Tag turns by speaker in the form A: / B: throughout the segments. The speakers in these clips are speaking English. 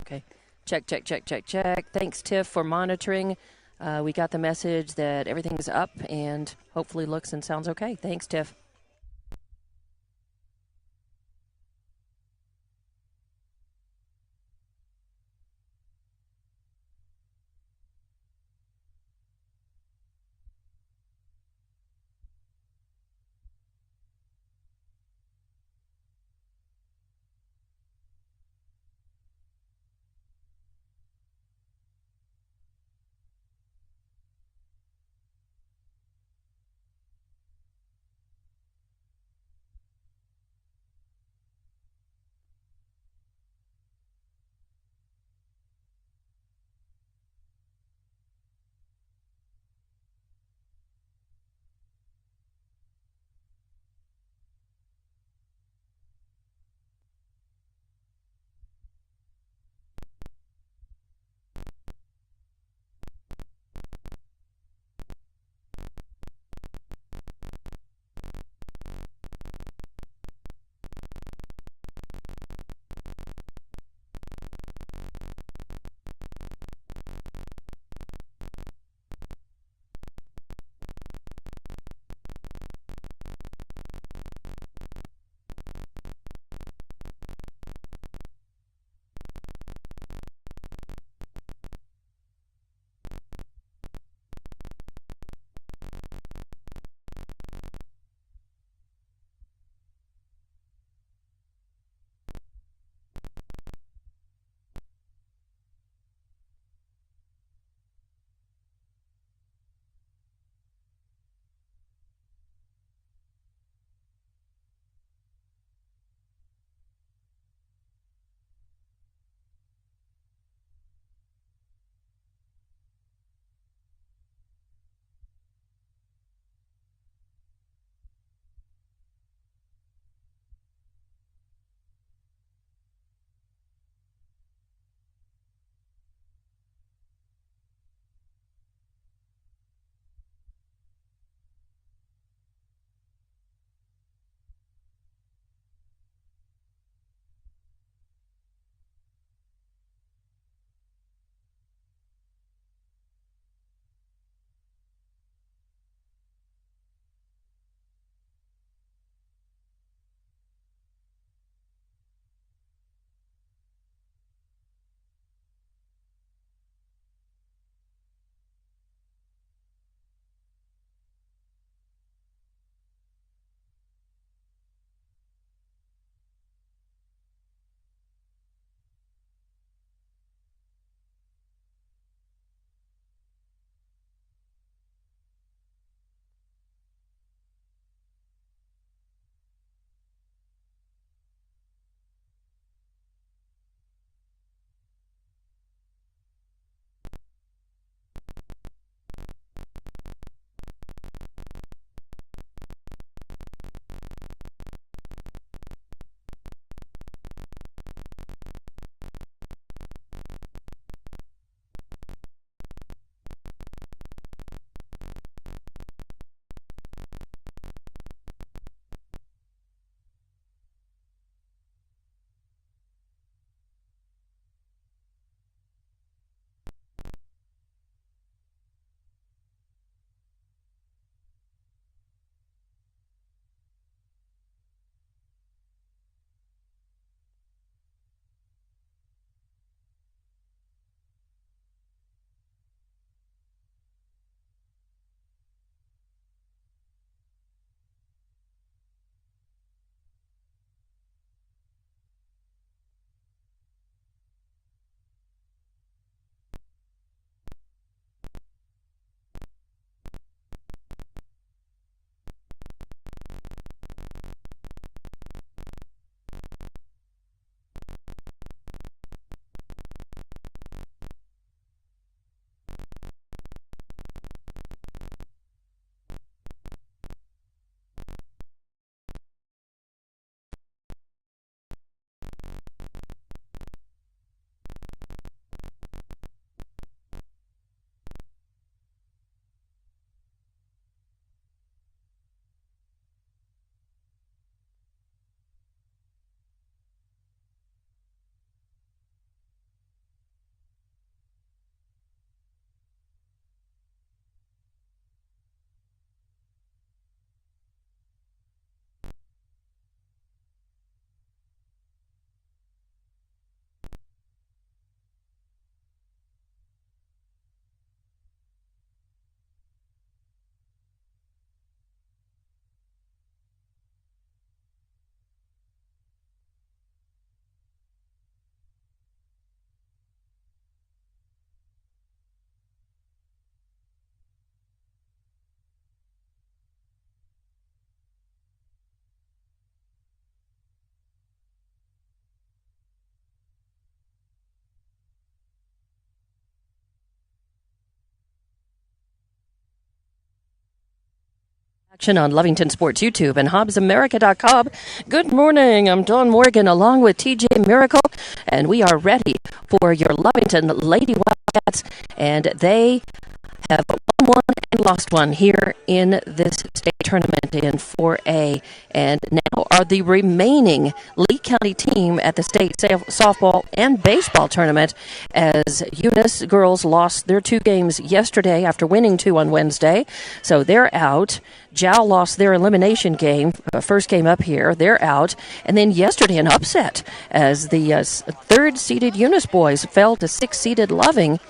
A: Okay. Check, check, check, check, check. Thanks, Tiff, for monitoring. We got the message that everything's up and hopefully looks and sounds okay. Thanks, Tiff. Action on Lovington Sports YouTube and HobbsAmerica.com. Good morning. I'm Dawn Morgan along with TJ Miracle, and we are ready for your Lovington Lady Wildcats, and they have won one and lost one here in this state tournament in 4A, and now are the remaining Lee County team at the state softball and baseball tournament, as Eunice girls lost their 2 games yesterday after winning 2 on Wednesday, so they're out. Jow lost their elimination game, first game up here. They're out. And then yesterday an upset as the 3rd-seeded Eunice boys fell to 6th-seeded Loving.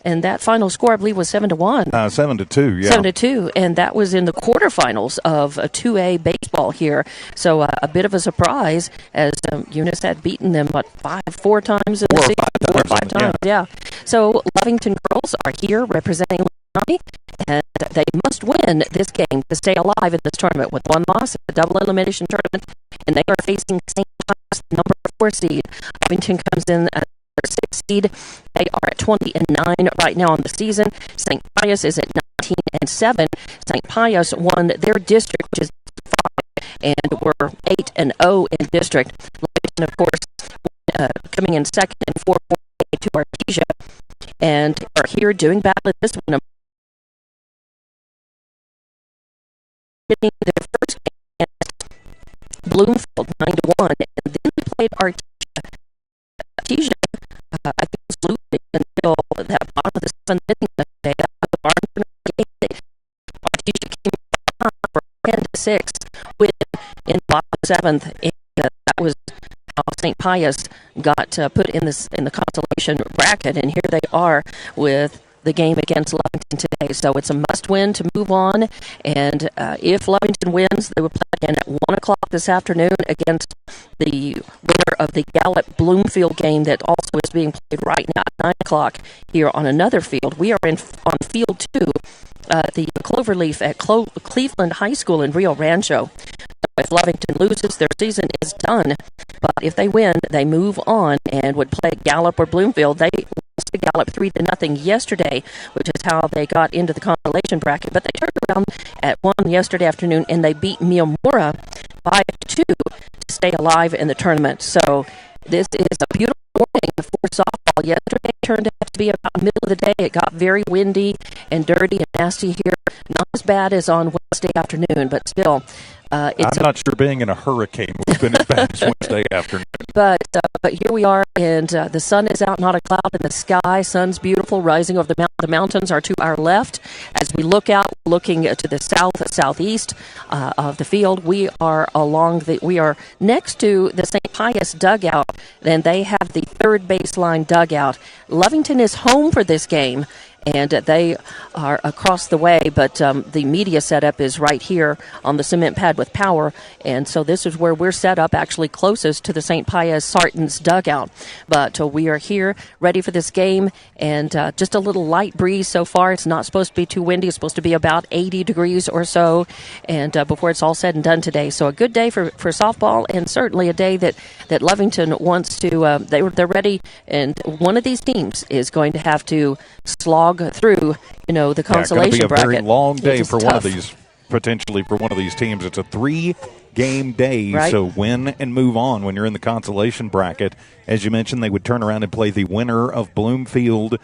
A: And that final score, I believe, was 7-1.
B: 7-2, yeah.
A: 7-2, and that was in the quarterfinals of 2A baseball here. So a bit of a surprise, as Eunice had beaten them, 4 times in the season? 4 or 5 times, yeah. So Lovington girls are here representing Lee County, and they must win this game to stay alive in this tournament. With 1 loss, a double elimination tournament, and they are facing St. Pius, number 4 seed. Lovington comes in at 6th seed. They are at 20-9 right now on the season. St. Pius is at 19-7. St. Pius won their district, which is 5, and were 8-0 in district. Lovington, of course, coming in second in 4-4 to Artesia, and are here doing battle at this one. Their first game against Bloomfield 9-1, and then they played Artesia. Artesia, I think, was losing until that bottom of the 7th inning of the day. The barn game. Artesia came back for 10-6 win in the bottom of the 7th, and that was how St. Pius got put in the consolation bracket, and here they are with the game against Lovington today. So it's a must-win to move on, and if Lovington wins, they will play again at 1 o'clock this afternoon against the winner of the Gallup-Bloomfield game that also is being played right now at 9 o'clock here on another field. We are on Field 2, the Cloverleaf at Cleveland High School in Rio Rancho. If Lovington loses, their season is done. But if they win, they move on and would play Gallup or Bloomfield. They lost to Gallup 3-0 yesterday, which is how they got into the consolation bracket. But they turned around at 1 yesterday afternoon, and they beat Miamora 5-2 to stay alive in the tournament. So this is a beautiful morning for softball. Yesterday turned out to be about the middle of the day. It got very windy and dirty and nasty here. Not as bad as on Wednesday afternoon, but still.
B: I'm not sure being in a hurricane would have been as bad as Wednesday afternoon.
A: But here we are, and the sun is out, not a cloud in the sky. Sun's beautiful, rising over the mountains are to our left. As we look out, looking to the southeast of the field, we are next to the St. Pius dugout, and they have the third baseline dugout. Lovington is home for this game, and they are across the way, but the media setup is right here on the cement pad with power, and so this is where we're set up, actually closest to the St. Pius Sartans dugout. But we are here ready for this game, and just a little light breeze so far. It's not supposed to be too windy. It's supposed to be about 80 degrees or so, and before it's all said and done today. So a good day for softball, and certainly a day that Lovington wants to, they're ready, and one of these teams is going to have to slog through, the consolation bracket.
B: It's going to be a very long day for
A: tough.
B: one of these, potentially for one of these teams. It's a 3-game day,
A: right?
B: So win and move on when you're in the consolation bracket. As you mentioned, they would turn around and play the winner of Bloomfield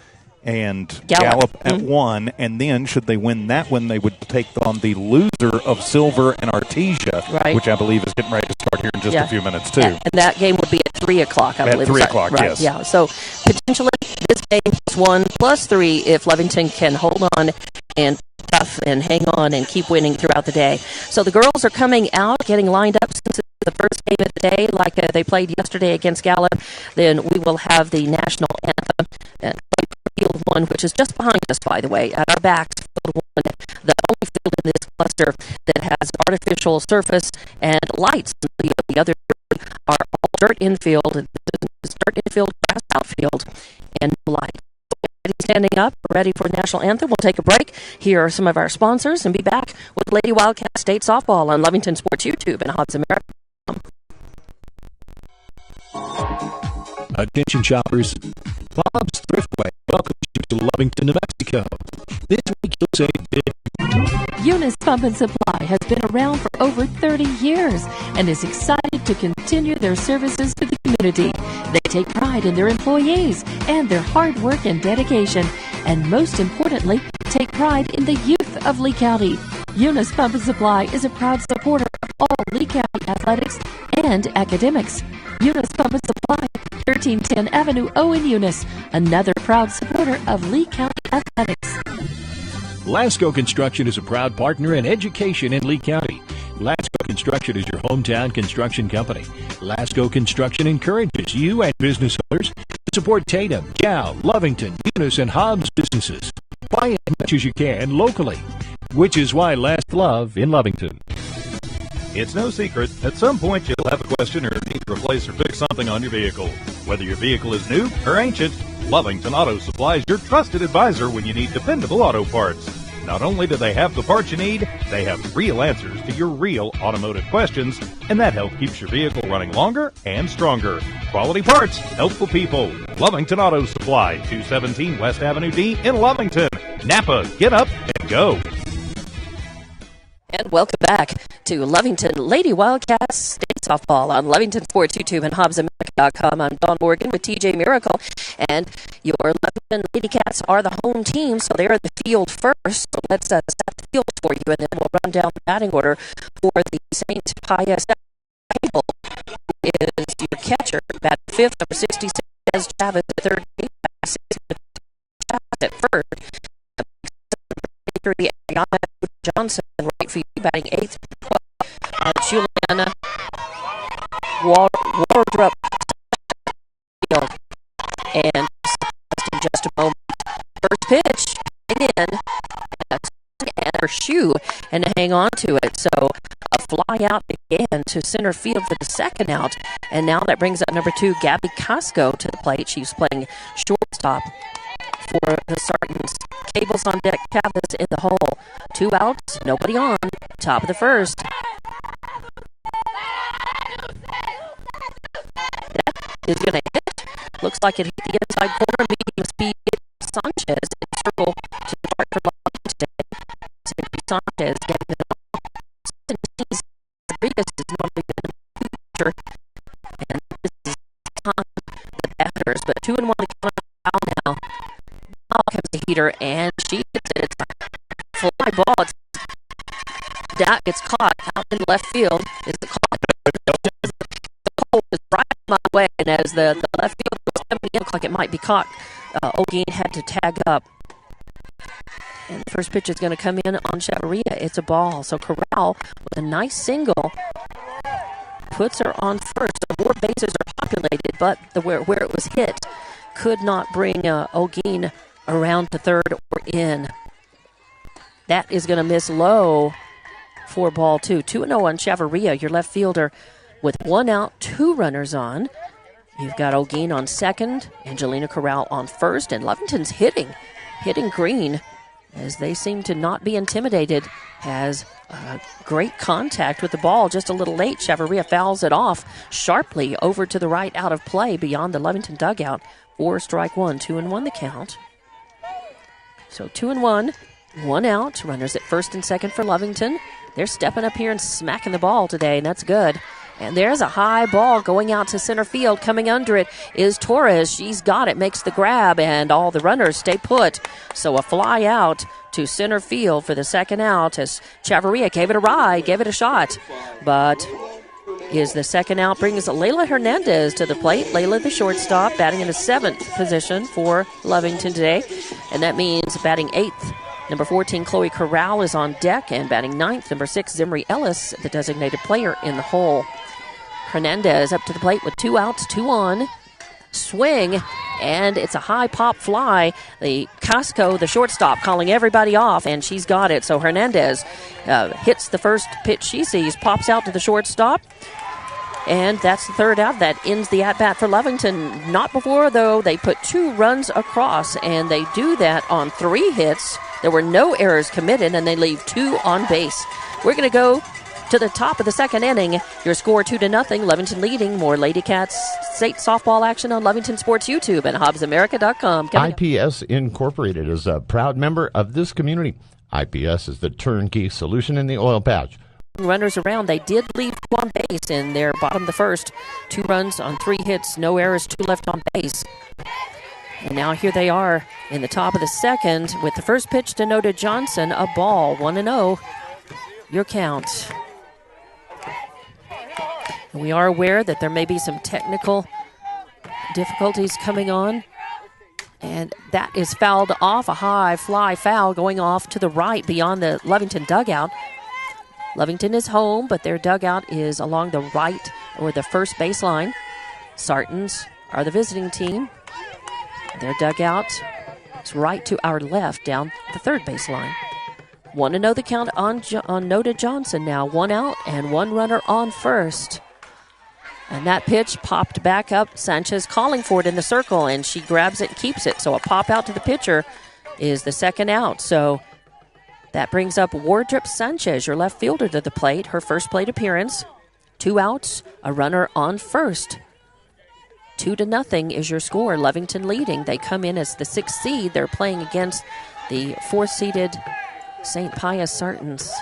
B: and Gallup at 1, and then should they win that one, they would take on the loser of Silver and Artesia,
A: right,
B: which I believe is getting ready to start here in just a few minutes too.
A: And that game would be at 3 o'clock, I believe.
B: At 3 o'clock,
A: right,
B: yes.
A: Yeah, so potentially this game is 1 plus 3 if Lovington can hold on and tough and hang on and keep winning throughout the day. So the girls are coming out, getting lined up since it's the first game of the day, like they played yesterday against Gallup. Then we will have the national anthem at Field 1, which is just behind us, by the way, at our backs. Field 1, the only field in this cluster that has artificial surface and lights. The other are all dirt infield, grass outfield, and light. Standing up, ready for national anthem. We'll take a break. Here are some of our sponsors, and be back with Lady Wildcat State Softball on Lovington Sports YouTube and HobbsAmerica.com.
C: Attention shoppers, Bob's Thriftway welcomes you to Lovington, New Mexico. This week you'll save big.
A: Eunice
D: Eunice Pump and Supply has been around for over 30 years and is excited to continue their services to the community. They take pride in their employees and their hard work and dedication, and most importantly, take pride in the youth of Lee County. Eunice Pump and Supply is a proud supporter of all Lee County athletics and academics. Eunice Pump and Supply, 1310 Avenue O in Eunice, another proud supporter of Lee County athletics.
C: Lasco Construction is a proud partner in education in Lee County. Lasco Construction is your hometown construction company. Lasco Construction encourages you and business owners to support Tatum, Cal, Lovington, Eunice, and Hobbs businesses. Buy as much as you can locally, which is why Last Love in Lovington.
B: It's no secret, at some point you'll have a question or need to replace or fix something on your vehicle. Whether your vehicle is new or ancient, Lovington Auto Supply is your trusted advisor when you need dependable auto parts. Not only do they have the parts you need, they have real answers to your real automotive questions, and that help keeps your vehicle running longer and stronger. Quality parts, helpful people. Lovington Auto Supply, 217 West Avenue D in Lovington. Napa, get up and go.
A: And welcome back to Lovington Lady Wildcats State Softball on Lovington Sports YouTube and HobbsAmerica.com. I'm Dawn Morgan with TJ Miracle, and your Lovington Lady Cats are the home team, so they're in the field first. So let's set the field for you, and then we'll run down the batting order for the St. Pius X. Who is your catcher, batting fifth, number 66, Des Chavez at third base, at first. 3, Ayana Johnson, right field, batting eighth. Juliana Wardrop, and in just a moment. First pitch, again, and her shoe, and to hang on to it. So a fly out again to center field for the second out, and now that brings up number 2, Gabby Costco, to the plate. She's playing shortstop for the Sartans. Cables on deck, Chavez in the hole. 2 outs, nobody on. Top of the first. That is going to hit. Looks like it hit the inside corner. Medium speed Sanchez in circle to the start for Lovington. Sanchez getting it on. Rodriguez is normally been a pitcher, and this is on the batters, but 2-1 to count now. Now comes the heater, and she hits it. It's a fly ball. That gets caught out in left field. Is it caught? The hole is right my way, and as the left field was coming in, looked like it might be caught. O'Gean had to tag up. And the first pitch is going to come in on Chavarria. It's a ball. So Corral, with a nice single, puts her on first. The more bases are populated, but where it was hit could not bring O'Gean around to third or in. That is going to miss low for ball 2. 2-0 on Chavarria, your left fielder, with 1 out, 2 runners on. You've got O'Gean on second, Angelina Corral on first, and Lovington's hitting green, as they seem to not be intimidated. Has great contact with the ball, just a little late. Chavarria fouls it off sharply over to the right, out of play beyond the Lovington dugout. 4 strike 1, 2-1 the count. So 2-1, 1 out. Runners at first and second for Lovington. They're stepping up here and smacking the ball today, and that's good. And there's a high ball going out to center field. Coming under it is Torres. She's got it, makes the grab, and all the runners stay put. So a fly out to center field for the second out, as Chavarria gave it a ride, gave it a shot. But is the second out brings Layla Hernandez to the plate. Layla, the shortstop, batting in the 7th position for Lovington today. And that means batting 8th. Number 14, Chloe Corral, is on deck, and batting 9th, number 6, Zimri Ellis, the designated player, in the hole. Hernandez up to the plate with 2 outs, 2 on. Swing, and it's a high pop fly. The Costco, the shortstop, calling everybody off, and she's got it. So Hernandez hits the first pitch she sees, pops out to the shortstop. And that's the third out. That ends the at-bat for Lovington. Not before, though, they put 2 runs across, and they do that on 3 hits. There were no errors committed, and they leave 2 on base. We're going to go to the top of the second inning. Your score 2-0. Lovington leading. More Lady Cats State softball action on Lovington Sports YouTube and HobbsAmerica.com.
E: IPS Incorporated is a proud member of this community. IPS is the turnkey solution in the oil patch.
A: Runners around. They did leave two on base in their bottom of the first. 2 runs on 3 hits, no errors, 2 left on base. And now here they are in the top of the second with the first pitch to Noda Johnson, a ball, 1-0. Your count. And we are aware that there may be some technical difficulties coming on. And that is fouled off, a high fly foul going off to the right beyond the Lovington dugout. Lovington is home, but their dugout is along the right or the first baseline. Sartans are the visiting team. Their dugout is right to our left down the third baseline. 1-0 the count on Noda Johnson now. 1 out and 1 runner on first. And that pitch popped back up. Sanchez calling for it in the circle, and she grabs it and keeps it. So a pop out to the pitcher is the second out. So that brings up Wardrop Sanchez, your left fielder, to the plate. Her first plate appearance. 2 outs, a runner on first. 2-0 is your score. Lovington leading. They come in as the 6th seed. They're playing against the 4th-seeded St. Pius Sartans.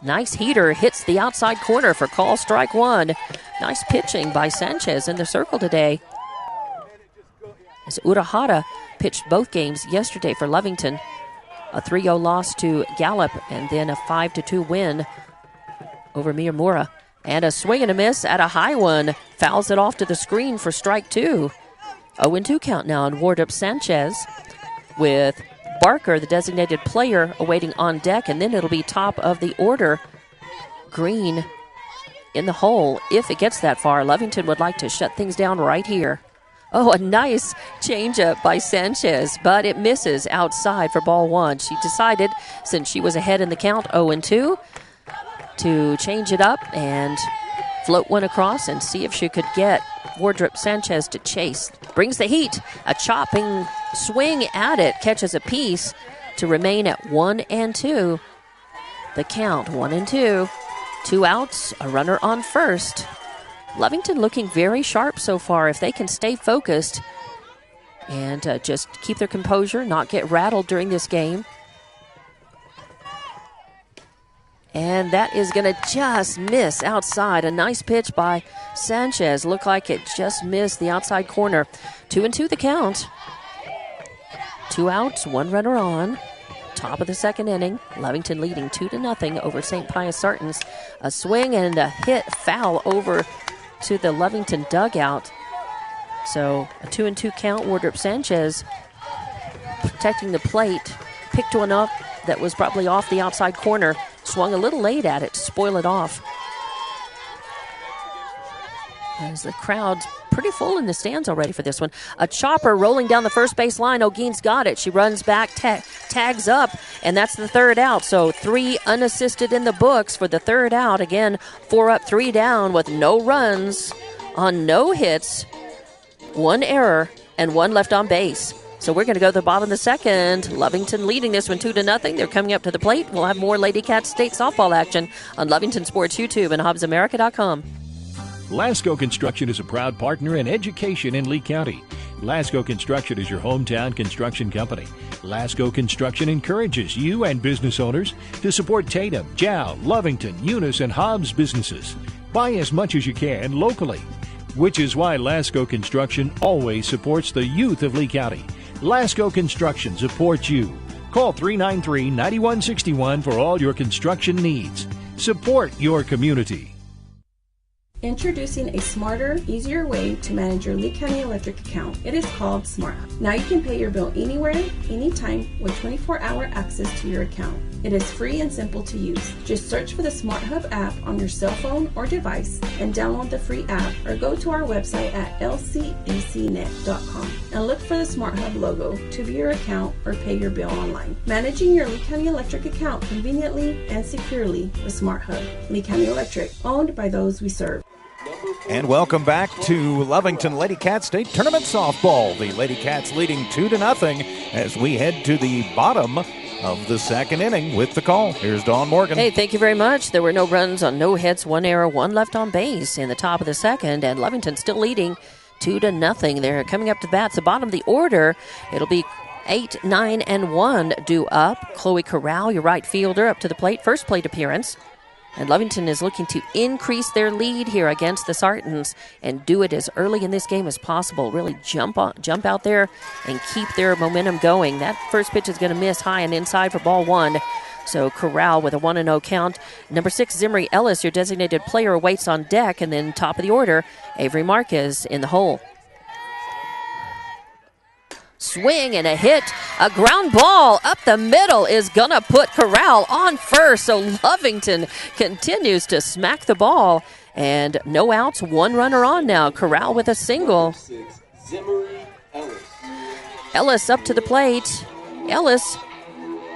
A: Nice heater, hits the outside corner for call strike 1. Nice pitching by Sanchez in the circle today. As Urahara pitched both games yesterday for Lovington. A 3-0 loss to Gallup and then a 5-2 win over Miyamura. And a swing and a miss at a high one. Fouls it off to the screen for strike 2. 0-2 count now on Wardrop Sanchez with Barker, the designated player, awaiting on deck, and then it'll be top of the order. Green in the hole. If it gets that far, Lovington would like to shut things down right here. Oh, a nice changeup by Sanchez, but it misses outside for ball 1. She decided, since she was ahead in the count, 0-2, to change it up and float one across and see if she could get Wardrop Sanchez to chase. Brings the heat. A chopping swing at it. Catches a piece to remain at 1-2. The count, 1-2. 2 outs, a runner on first. Lovington looking very sharp so far. If they can stay focused and just keep their composure, not get rattled during this game. And that is going to just miss outside. A nice pitch by Sanchez. Looked like it just missed the outside corner. 2-2 the count. 2 outs, 1 runner on. Top of the second inning. Lovington leading 2-0 over St. Pius Sartans. A swing and a hit foul over to the Lovington dugout. So a 2-2 count. Wardrop Sanchez protecting the plate. Picked one up that was probably off the outside corner. Swung a little late at it to spoil it off. As the crowd's pretty full in the stands already for this one. A chopper rolling down the first base line. O'Gene's got it. She runs back, tags up, and that's the 3rd out. So 3 unassisted in the books for the 3rd out. Again, 4 up, 3 down with no runs on no hits, 1 error, and 1 left on base. So we're going to go to the bottom of the second. Lovington leading this one 2-0. They're coming up to the plate. We'll have more Lady Cats State softball action on Lovington Sports YouTube and HobbsAmerica.com.
C: Lasco Construction is a proud partner in education in Lee County. Lasco Construction is your hometown construction company. Lasco Construction encourages you and business owners to support Tatum, Jow, Lovington, Eunice, and Hobbs businesses. Buy as much as you can locally, which is why Lasco Construction always supports the youth of Lee County. Lasco Construction supports you. Call 393-9161 for all your construction needs. Support your community.
F: Introducing a smarter, easier way to manage your Lee County Electric account. It is called SmartHub. Now you can pay your bill anywhere, anytime, with 24-hour access to your account. It is free and simple to use. Just search for the SmartHub app on your cell phone or device and download the free app, or go to our website at lcecnet.com and look for the SmartHub logo to view your account or pay your bill online. Managing your Lee County Electric account conveniently and securely with SmartHub. Lee County Electric, owned by those we serve.
B: And welcome back to Lovington Lady Cats State Tournament Softball. The Lady Cats leading 2-0 as we head to the bottom of the second inning with the call. Here's Dawn Morgan.
A: Hey, thank you very much. There were no runs on no hits, 1 error, 1 left on base in the top of the second, and Lovington still leading 2-0. They're coming up to bat. The bottom of the order, it'll be 8, 9, and 1 due up. Chloe Corral, your right fielder, up to the plate. First plate appearance. And Lovington is looking to increase their lead here against the Sartans and do it as early in this game as possible. Really jump out there and keep their momentum going. That first pitch is going to miss high and inside for ball 1. So Corral with a 1-0 count. Number 6, Zimri Ellis, your designated player, waits on deck. And then top of the order, Avery Marquez in the hole. Swing and a hit. A ground ball up the middle is going to put Corral on first. So Lovington continues to smack the ball. And no outs, 1 runner on now. Corral with a single. Ellis up to the plate. Ellis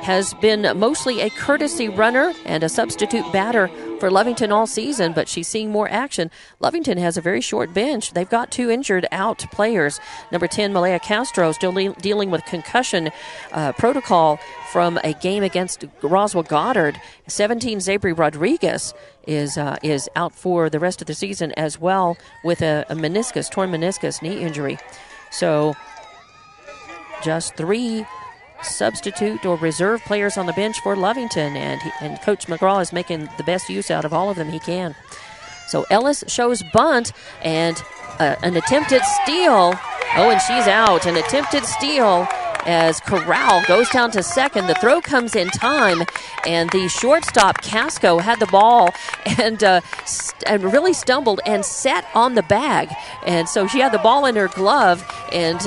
A: has been mostly a courtesy runner and a substitute batter for Lovington all season, but she's seeing more action. Lovington has a very short bench. They've got 2 injured out players. Number 10, Malaya Castro, still dealing with concussion protocol from a game against Roswell Goddard. 17, Zabri Rodriguez is out for the rest of the season as well with a torn meniscus knee injury. So just 3 substitute or reserve players on the bench for Lovington, and Coach McGraw is making the best use out of all of them he can. So Ellis shows bunt and an attempted steal. Oh, and she's out. An attempted steal as Corral goes down to second. The throw comes in time, and the shortstop, Casco, had the ball and really stumbled and sat on the bag. And so she had the ball in her glove, and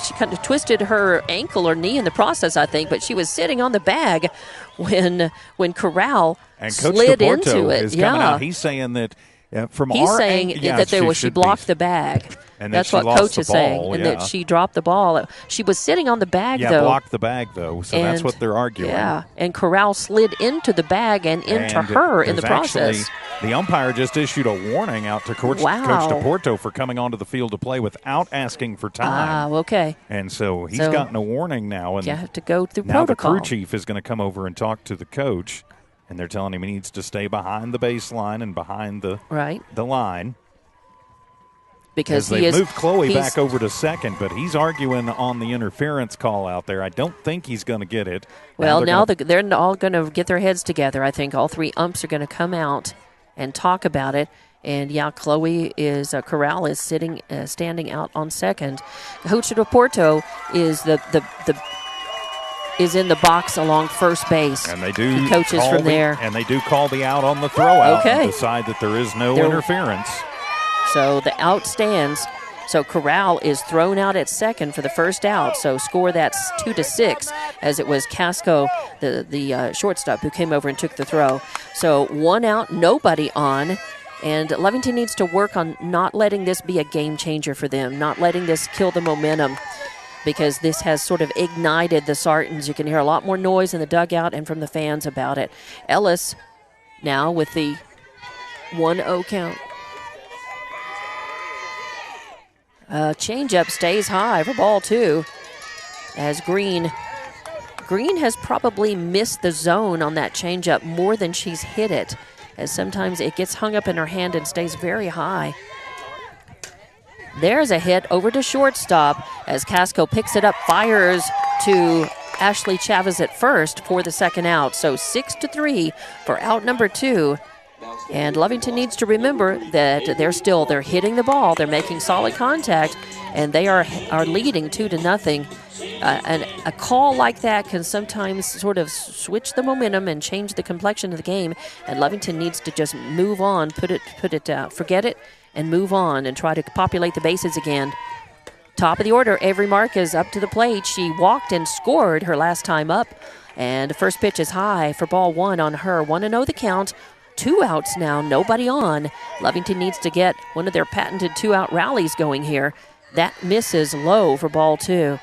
A: she kind of twisted her ankle or knee in the process, I think, but she was sitting on the bag when Corral slid into it.
B: Is coming out. He's saying that
A: she blocked the bag.
B: And
A: that's what Coach is saying, and that she dropped the ball. She was sitting on the bag, though.
B: Yeah, blocked the bag, though, so that's what they're arguing.
A: Yeah, and Corral slid into the bag and into her in the process.
B: The umpire just issued a warning out to Coach DePorto for coming onto the field to play without asking for time.
A: Okay.
B: And so he's gotten a warning now. And
A: you have to go through
B: now
A: protocol.
B: The crew chief is going to come over and talk to the coach, and they're telling him he needs to stay behind the baseline and behind the line.
A: Because
B: they moved Chloe back over to second, but he's arguing on the interference call out there. I don't think he's going to get it.
A: Well, now they're all going to get their heads together. I think all 3 umps are going to come out and talk about it. And Chloe Corral is standing out on second. Coach DePorto is is in the box along first base.
B: And they do.
A: He coaches from there.
B: And they do call the out on the throw out and decide that there is no interference.
A: So the out stands. So Corral is thrown out at second for the first out. So score that's 2-6, as it was Casco, the shortstop, who came over and took the throw. So 1 out, nobody on. And Lovington needs to work on not letting this be a game changer for them, not letting this kill the momentum, because this has sort of ignited the Sartans. You can hear a lot more noise in the dugout and from the fans about it. Ellis now with the 1-0 count. Changeup stays high for ball 2 as Green has probably missed the zone on that changeup more than she's hit it, as sometimes it gets hung up in her hand and stays very high. There's a hit over to shortstop as Casco picks it up, fires to Ashley Chavez at first for the second out. So 6-3 for out number 2. And Lovington needs to remember that they're hitting the ball, they're making solid contact, and they are leading 2-0. And a call like that can sometimes sort of switch the momentum and change the complexion of the game. And Lovington needs to just move on, forget it, and move on and try to populate the bases again. Top of the order, Avery Marquez up to the plate. She walked and scored her last time up, and the first pitch is high for ball 1 on her. 1-0 the count. 2 outs now, nobody on. Lovington needs to get one of their patented 2-out rallies going here. That misses low for ball 2.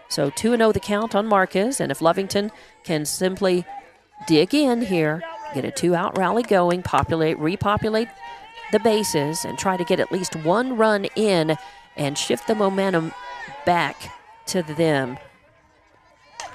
A: So 2-0 the count on Marquez, and if Lovington can simply dig in here, get a 2-out rally going, repopulate the bases, and try to get at least 1 run in and shift the momentum back to them.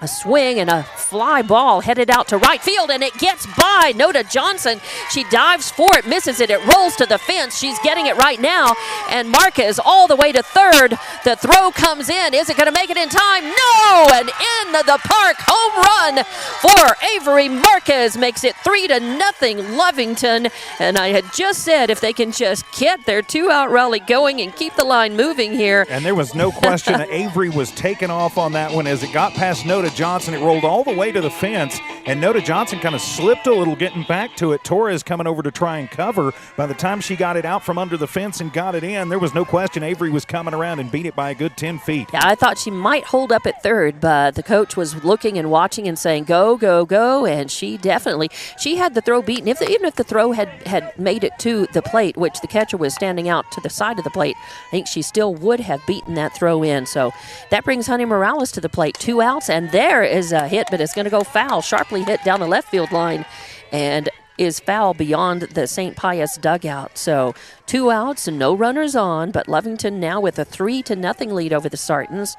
A: A swing and a fly ball headed out to right field, and it gets by Nota Johnson. She dives for it, misses it. It rolls to the fence. She's getting it right now, and Marquez all the way to third. The throw comes in. Is it going to make it in time? No! And in the park, home run for Avery Marquez makes it 3-0 Lovington. And I had just said if they can just get their 2-out rally going and keep the line moving here.
B: And there was no question that Avery was taken off on that one. As it got past Nota Johnson, it rolled all the way to the fence, and Nota Johnson kind of slipped a little getting back to it. Torres coming over to try and cover. By the time she got it out from under the fence and got it in, there was no question Avery was coming around and beat it by a good 10 feet.
A: Yeah, I thought she might hold up at third, but the coach was looking and watching and saying, go, go, go, and she had the throw beaten. Even if the throw had made it to the plate, which the catcher was standing out to the side of the plate, I think she still would have beaten that throw in. So that brings Honey Morales to the plate. 2 outs, and there is a hit, but it's going to go foul. Sharply hit down the left field line and is foul beyond the St. Pius dugout. So 2 outs and no runners on, but Lovington now with a 3-0 lead over the Sartans.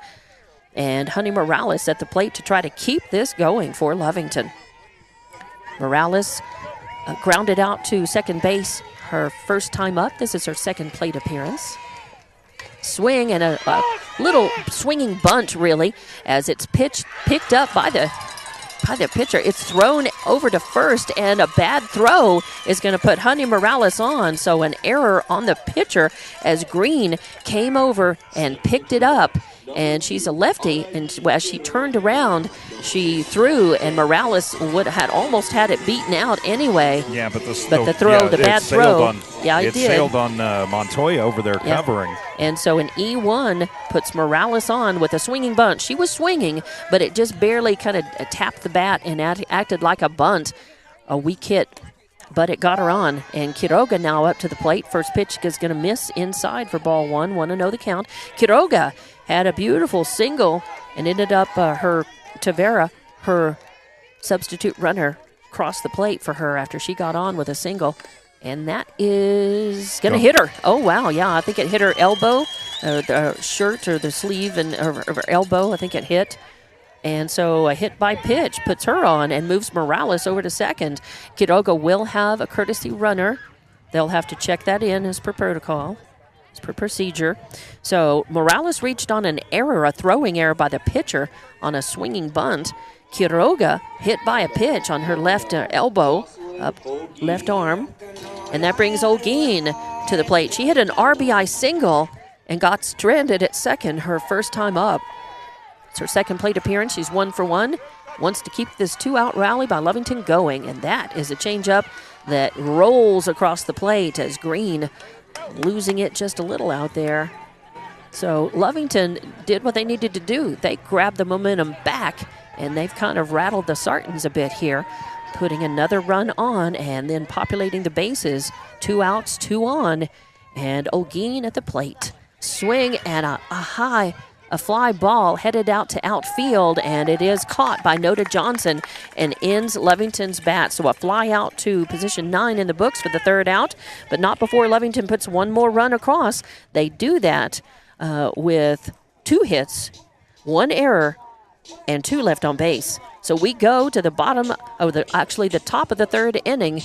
A: And Honey Morales at the plate to try to keep this going for Lovington. Morales grounded out to second base her first time up. This is her second plate appearance. Swing and a little swinging bunt, really, as it's picked up by the pitcher. It's thrown over to first, and a bad throw is going to put Honey Morales on. So an error on the pitcher as Green came over and picked it up. And she's a lefty, and as she turned around, she threw, and Morales had almost had it beaten out anyway.
B: Yeah, but
A: the bad throw. It
B: sailed on Montoya over there covering.
A: And so an E1 puts Morales on with a swinging bunt. She was swinging, but it just barely kind of tapped the bat and acted like a bunt. A weak hit, but it got her on. And Quiroga now up to the plate. First pitch is going to miss inside for ball 1. 1-0 the count. Quiroga had a beautiful single and ended up her substitute runner, crossed the plate for her after she got on with a single. And that is going to hit her. Oh, wow, yeah, I think it hit her elbow, the shirt or the sleeve and her elbow, I think it hit. And so a hit by pitch puts her on and moves Morales over to second. Quiroga will have a courtesy runner. They'll have to check that in as per protocol, as per procedure. So Morales reached on an error, a throwing error by the pitcher on a swinging bunt. Quiroga hit by a pitch on her left elbow, up left arm. And that brings Olguin to the plate. She hit an RBI single and got stranded at second her first time up. It's her second plate appearance. She's 1 for 1. Wants to keep this 2-out rally by Lovington going. And that is a changeup that rolls across the plate as Green losing it just a little out there. So Lovington did what they needed to do. They grabbed the momentum back, and they've kind of rattled the Sartans a bit here, putting another run on and then populating the bases. 2 outs, 2 on, and Olguin at the plate. Swing and a fly ball headed out to outfield, and it is caught by Nota Johnson and ends Lovington's bat. So a fly out to position 9 in the books for the 3rd out, but not before Lovington puts one more run across. They do that with 2 hits, 1 error, and 2 left on base. So we go to the bottom of the top of the 3rd inning,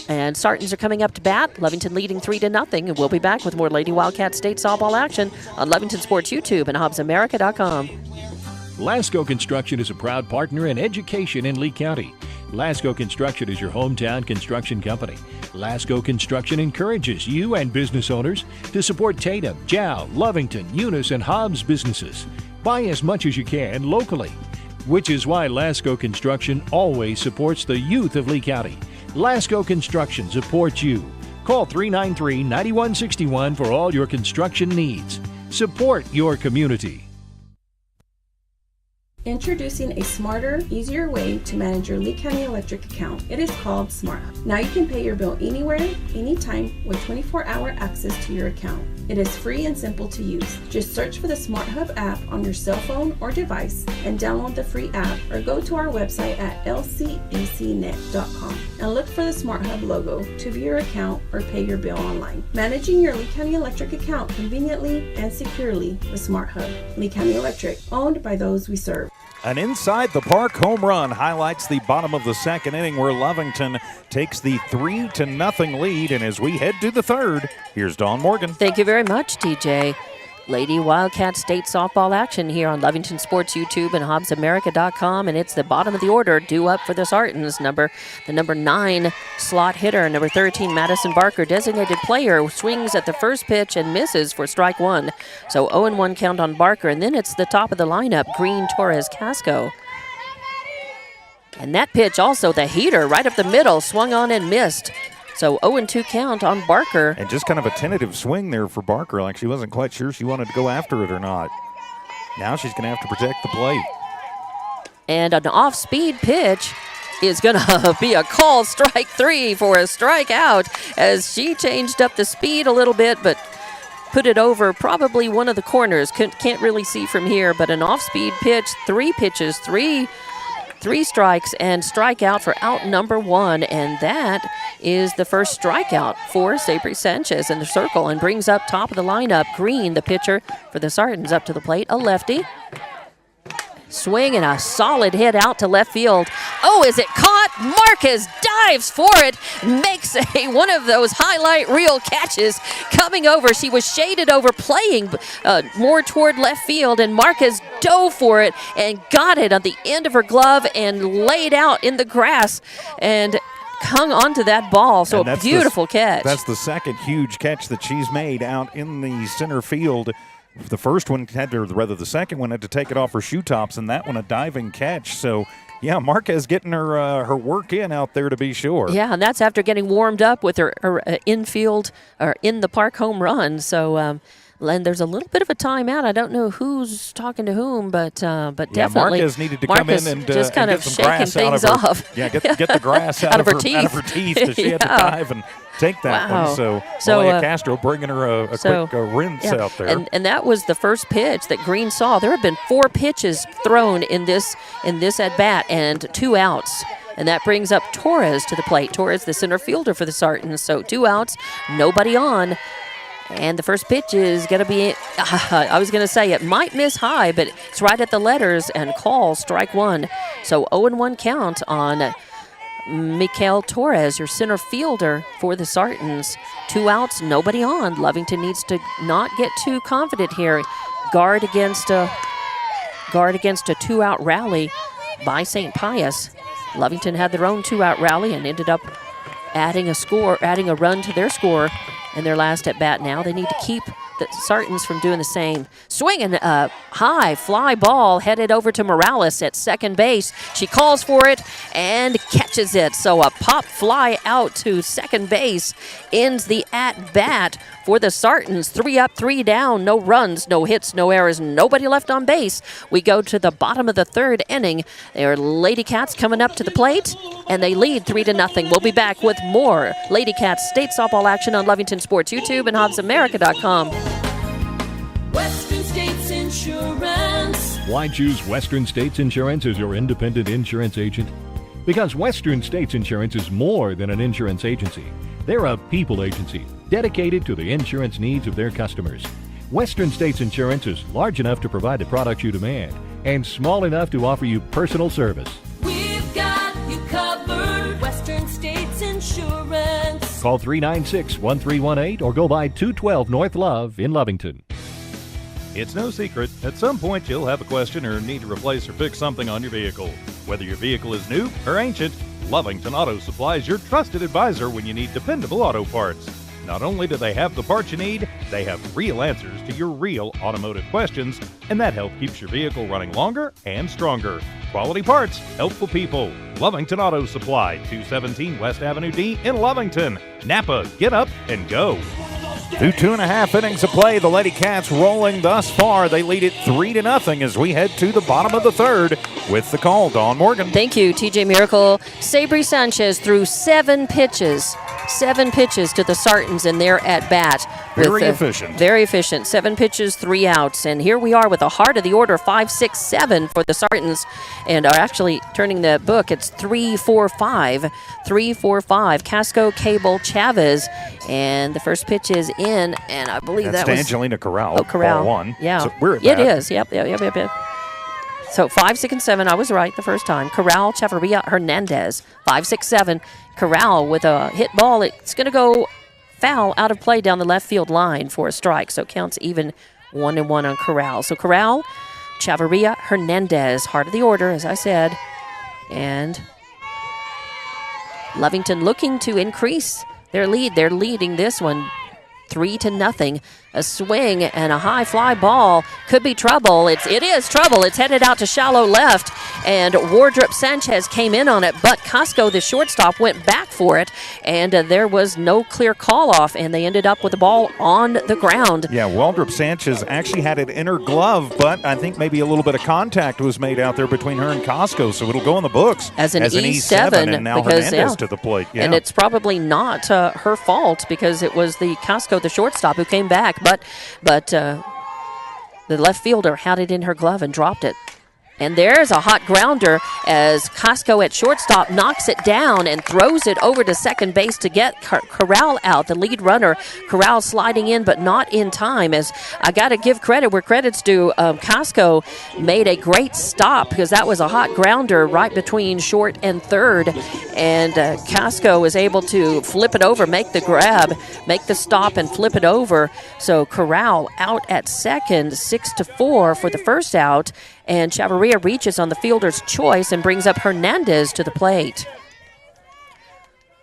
A: and Sartans are coming up to bat. Lovington leading 3-0, and we'll be back with more Lady Wildcat State softball action on Lovington Sports YouTube and HobbsAmerica.com.
C: Lasco Construction is a proud partner in education in Lee County. Lasco Construction is your hometown construction company. Lasco Construction encourages you and business owners to support Tatum, Jow, Lovington, Eunice, and Hobbs businesses. Buy as much as you can locally, which is why Lasco Construction always supports the youth of Lee County. Lasco Construction supports you. Call 393-9161 for all your construction needs. Support your community.
F: Introducing a smarter, easier way to manage your Lee County Electric account. It is called SmartHub. Now you can pay your bill anywhere, anytime, with 24-hour access to your account. It is free and simple to use. Just search for the SmartHub app on your cell phone or device and download the free app, or go to our website at lcecnet.com and look for the SmartHub logo to view your account or pay your bill online. Managing your Lee County Electric account conveniently and securely with SmartHub. Lee County Electric, owned by those we serve.
B: An inside-the-park home run highlights the bottom of the second inning where Lovington takes the 3-0 lead. And as we head to the third, here's Dawn Morgan.
A: Thank you very much, TJ. Lady Wildcat State softball action here on Lovington Sports YouTube and HobbsAmerica.com, and it's the bottom of the order due up for the Sartans. The number 9 slot hitter, number 13 Madison Barker, designated player, swings at the first pitch and misses for strike one. So 0-1 count on Barker, and then it's the top of the lineup, Green, Torres, Casco. And that pitch also, the heater right up the middle, swung on and missed. So 0-2 count on Barker.
B: And just kind of a tentative swing there for Barker, like she wasn't quite sure she wanted to go after it or not. Now she's going to have to protect the plate.
A: And an off-speed pitch is going to be a call strike 3 for a strikeout as she changed up the speed a little bit, but put it over probably one of the corners. Can't really see from here, but an off-speed pitch, 3 pitches, three strikes, and strikeout for out number 1, and that is the first strikeout for Sabri Sanchez in the circle, and brings up top of the lineup Green, the pitcher for the Sartans, up to the plate, a lefty. Swing and a solid hit out to left field. Oh, is it caught? Marquez dives for it, makes one of those highlight reel catches coming over. She was shaded over, playing more toward left field, and Marquez dove for it and got it on the end of her glove and laid out in the grass and hung onto that ball. So a beautiful catch.
B: That's the second huge catch that she's made out in the center field. The first one the second one had to take it off her shoe tops, and that one a diving catch. So, yeah, Marquez getting her work in out there to be sure.
A: Yeah, and that's after getting warmed up with her infield or in the park home run. So, and there's a little bit of a timeout. I don't know who's talking to whom, but definitely
B: Marquez needed to come in and
A: just kind
B: get
A: of
B: some
A: shaking
B: grass
A: things
B: out of her,
A: off.
B: Yeah, get the grass out of her teeth. Out of her teeth because she had to dive and take that one. So Malaya Castro bringing her a quick rinse out there.
A: And that was the first pitch that Green saw. There have been 4 pitches thrown in this at bat and 2 outs. And that brings up Torres to the plate. Torres, the center fielder for the Sartans. So 2 outs, nobody on. And the first pitch is going to be, I was going to say it might miss high, but it's right at the letters and call strike 1. So 0-1 count on Mikael Torres, your center fielder for the Sartans. 2 outs, nobody on. Lovington needs to not get too confident here. Guard against a 2-out rally by St. Pius. Lovington had their own 2-out rally and ended up adding a run to their score in their last at bat. Now they need to keep the Sartans from doing the same. Swinging a high fly ball headed over to Morales at second base. She calls for it and catches it. So a pop fly out to second base ends the at bat for the Sartans. 3 up, 3 down, no runs, no hits, no errors, nobody left on base. We go to the bottom of the third inning. There are Lady Cats coming up to the plate, and they lead 3-0. We'll be back with more Lady Cats State softball action on Lovington Sports YouTube and HobbsAmerica.com.
G: Western States Insurance.
C: Why choose Western States Insurance as your independent insurance agent? Because Western States Insurance is more than an insurance agency. They're a people agency dedicated to the insurance needs of their customers. Western States Insurance is large enough to provide the products you demand and small enough to offer you personal service.
G: We've got you covered. Western States Insurance.
C: Call 396-1318 or go by 212 North Love in Lovington.
B: It's no secret, at some point you'll have a question or need to replace or fix something on your vehicle. Whether your vehicle is new or ancient, Lovington Auto Supply is your trusted advisor when you need dependable auto parts. Not only do they have the parts you need, they have real answers to your real automotive questions, and that help keeps your vehicle running longer and stronger. Quality parts, helpful people. Lovington Auto Supply, 217 West Avenue D in Lovington. Napa, get up and go. Through 2.5 innings of play, the Lady Cats rolling thus far. They lead it 3-0 as we head to the bottom of the third with the call. Dawn Morgan.
A: Thank you, TJ Miracle. Sabri Sanchez threw 7 pitches. 7 pitches to the Sartans in their at-bat.
B: Very efficient.
A: Very efficient. 7 pitches, 3 outs. And here we are with the heart of the order, 5-6-7 for the Sartans. And are actually turning the book. It's 3-4-5. 3-4-5. Casco, Cable, Chavez. And the first pitch is in, and I believe
B: that's
A: that was
B: Angelina Corral.
A: Oh, Corral.
B: Ball 1.
A: Yeah.
B: So we're at
A: It
B: bat.
A: is. Yep. So 5, 6, and 7, I was right the first time. Corral, Chavarria, Hernandez. 5, 6, 7. Corral with a hit ball. It's going to go foul out of play down the left field line for a strike. So counts even 1-1 on Corral. So Corral, Chavarria, Hernandez. Heart of the order, as I said. And Lovington looking to increase their lead. They're leading this one 3-0. A swing and a high fly ball could be trouble. It is trouble. It's headed out to shallow left, and Wardrop Sanchez came in on it, but Costco, the shortstop, went back for it, and there was no clear call-off, and they ended up with the ball on the ground.
B: Yeah, Wardrop Sanchez actually had it in her glove, but I think maybe a little bit of contact was made out there between her and Costco, so it'll go in the books
A: as an E7,
B: and now
A: because,
B: Hernandez to the plate. Yeah.
A: And it's probably not her fault, because it was the Costco, the shortstop, who came back. But the left fielder had it in her glove and dropped it. And there's a hot grounder as Costco at shortstop knocks it down and throws it over to second base to get Corral out, the lead runner. Corral sliding in, but not in time. As I got to give credit where credit's due, Costco made a great stop, because that was a hot grounder right between short and third. And Costco was able to flip it over, make the grab, make the stop, and flip it over. So Corral out at second, 6-4 for the first out. And Chavarria reaches on the fielder's choice and brings up Hernandez to the plate.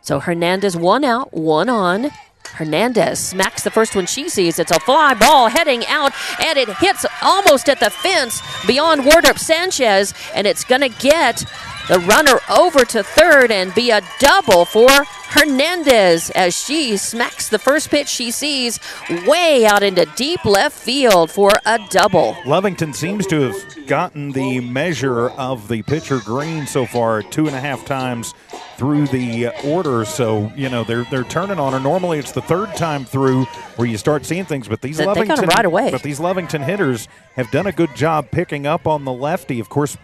A: So Hernandez 1 out, 1 on. Hernandez smacks the first one she sees. It's a fly ball heading out, and it hits almost at the fence beyond Wardrop Sanchez, and it's going to get the runner over to third and be a double for Hernandez as she smacks the first pitch she sees way out into deep left field for a double.
B: Lovington seems to have gotten the measure of the pitcher Green so far 2.5 times through the order, so they're turning on her. Normally it's the third time through where you start seeing things, but these
A: Lovington got 'em right away.
B: But these Lovington hitters have done a good job picking up on the lefty. Of course,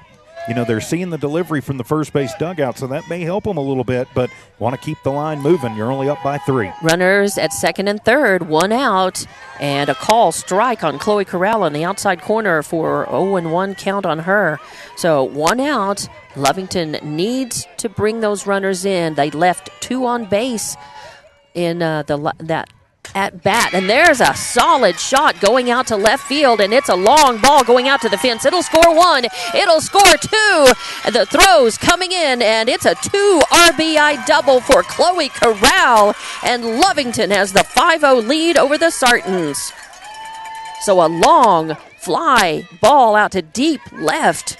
B: they're seeing the delivery from the first base dugout, so that may help them a little bit, but want to keep the line moving. You're only up by 3.
A: Runners at second and third, 1 out, and a call strike on Chloe Corral on the outside corner for 0-1 count on her. So 1 out. Lovington needs to bring those runners in. They left 2 on base in that at bat, and there's a solid shot going out to left field, and it's a long ball going out to the fence. It'll score 1, it'll score 2, and the throw's coming in, and it's a 2 RBI double for Chloe Corral, and Lovington has the 5-0 lead over the Sartans. So a long fly ball out to deep left.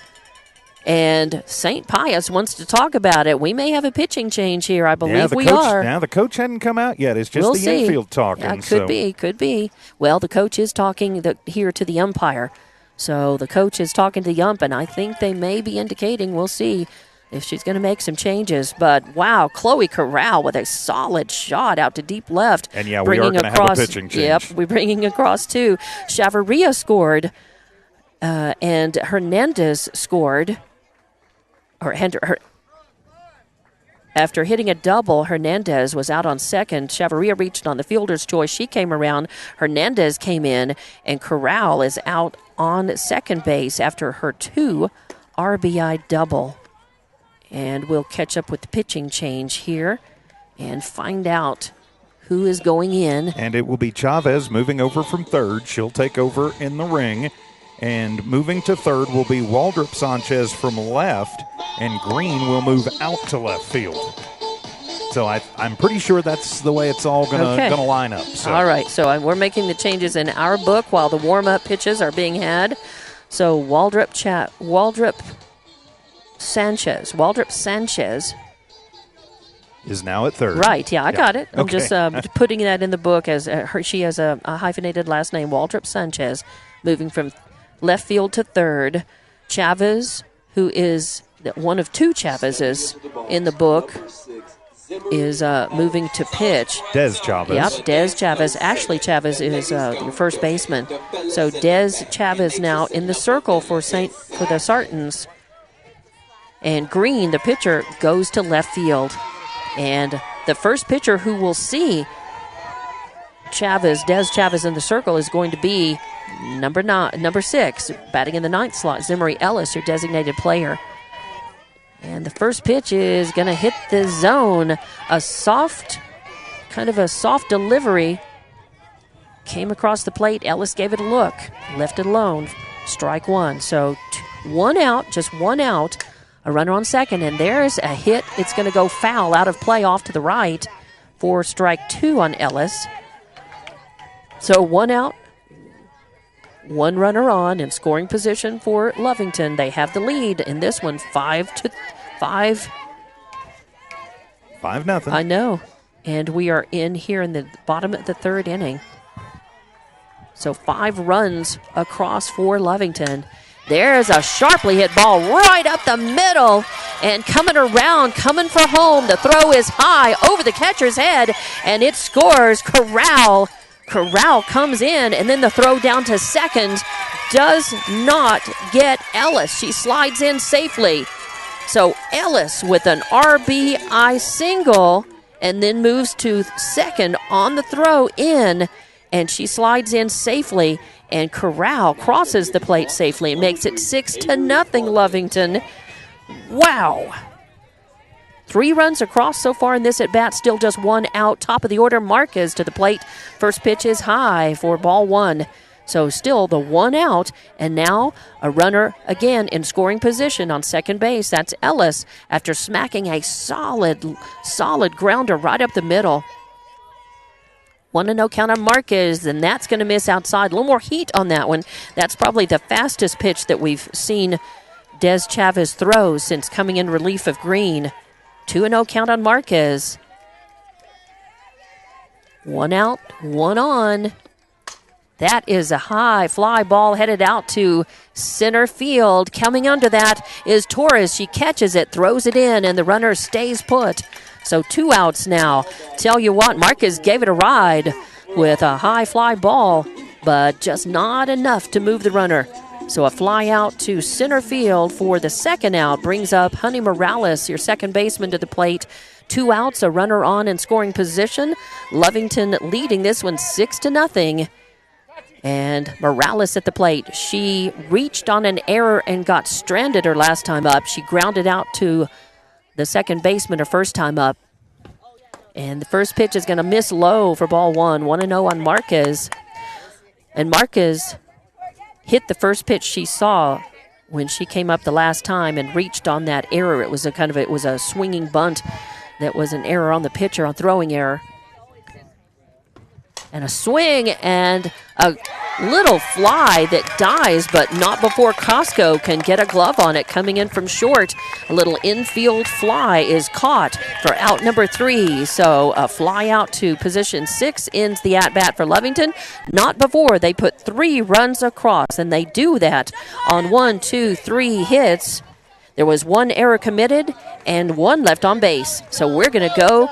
A: And St. Pius wants to talk about it. We may have a pitching change here. I believe we are.
B: Now, the coach hadn't come out yet. It's just the infield talking.
A: Yeah, could be. Well, the coach is talking here to the umpire. So the coach is talking to the ump, and I think they may be indicating, we'll see if she's going to make some changes. But, wow, Chloe Corral with a solid shot out to deep left.
B: And, yeah, we are going to have a pitching change.
A: Yep, we're bringing across, too. Chavarria scored, and Hernandez scored. After hitting a double, Hernandez was out on second. Chavarria reached on the fielder's choice. She came around. Hernandez came in, and Corral is out on second base after her 2 RBI double. And we'll catch up with the pitching change here and find out who is going in.
B: And it will be Chavez moving over from third. She'll take over in the ring. And moving to third will be Waldrop Sanchez from left, and Green will move out to left field. So I'm pretty sure that's the way it's all gonna line up. So.
A: All right, so we're making the changes in our book while the warm-up pitches are being had. So Waldrop Sanchez
B: is now at third.
A: Right, yeah, I got it. I'm just putting that in the book as she has a hyphenated last name, Waldrop Sanchez, moving from left field to third. Chavez, who is one of 2 Chavezes in the book, is moving to pitch.
B: Des Chavez.
A: Yep, Des Chavez. Ashley Chavez is your first baseman. So Des Chavez now in the circle for the Sartans. And Green, the pitcher, goes to left field. And the first pitcher who will see Des Chavez in the circle is going to be number 6, batting in the 9th slot, Zimmery Ellis, your designated player. And the first pitch is going to hit the zone. A soft delivery came across the plate. Ellis gave it a look, left it alone. Strike one. So 1 out, just 1 out. A runner on second, and there's a hit. It's going to go foul out of play off to the right for strike 2 on Ellis. So 1 out, 1 runner on in scoring position for Lovington. They have the lead in this one, 5-5.
B: 5-0.
A: I know. And we are in here in the bottom of the 3rd inning. So 5 runs across for Lovington. There's a sharply hit ball right up the middle and coming around, coming for home. The throw is high over the catcher's head, and it scores. Corral comes in, and then the throw down to second does not get Ellis. She slides in safely. So Ellis with an RBI single and then moves to second on the throw in, and she slides in safely. And Corral crosses the plate safely and makes it 6-0 Lovington. Wow. 3 runs across so far in this at-bat, still just 1 out. Top of the order, Marquez to the plate. First pitch is high for ball 1. So still the 1 out, and now a runner again in scoring position on second base. That's Ellis after smacking a solid grounder right up the middle. 1-0 count on Marquez, and that's going to miss outside. A little more heat on that one. That's probably the fastest pitch that we've seen Des Chavez throw since coming in relief of Green. 2-0 count on Marquez. 1 out, 1 on. That is a high fly ball headed out to center field. Coming under that is Torres. She catches it, throws it in, and the runner stays put. So 2 outs now. Tell you what, Marquez gave it a ride with a high fly ball, but just not enough to move the runner. So a fly out to center field for the 2nd out brings up Honey Morales, your second baseman, to the plate. 2 outs, a runner on in scoring position. Lovington leading this one 6-0. And Morales at the plate. She reached on an error and got stranded her last time up. She grounded out to the second baseman her first time up. And the first pitch is going to miss low for ball 1. 1-0 on Marquez. And Marquez hit the first pitch she saw when she came up the last time and reached on that error. It was a swinging bunt that was an error on the pitcher, on throwing error. And a swing and a little fly that dies, but not before Costco can get a glove on it. Coming in from short, a little infield fly is caught for out number 3. So a fly out to position 6 ends the at-bat for Lovington. Not before they put 3 runs across, and they do that on 1, 2, 3 hits. There was 1 error committed and 1 left on base. So we're going to go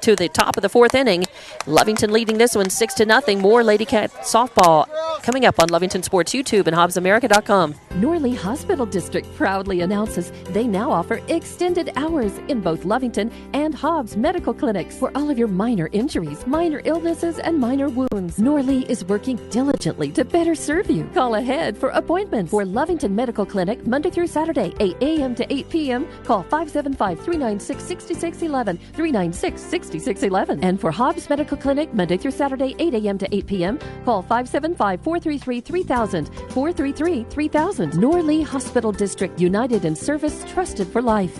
A: to the top of the 4th inning. Lovington leading this one 6-0. More Lady Cat softball coming up on Lovington Sports YouTube and HobbsAmerica.com.
D: Norley Hospital District proudly announces they now offer extended hours in both Lovington and Hobbs Medical Clinics for all of your minor injuries, minor illnesses, and minor wounds. Norley is working diligently to better serve you. Call ahead for appointments for Lovington Medical Clinic Monday through Saturday, 8 a.m. to 8 p.m. Call 575-396-6611, 396-6611. And for Hobbs Medical Clinic Monday through Saturday, 8 a.m. to 8 p.m. Call 575-433-3000, 433-3000. Norley Hospital District, united in service, trusted for life.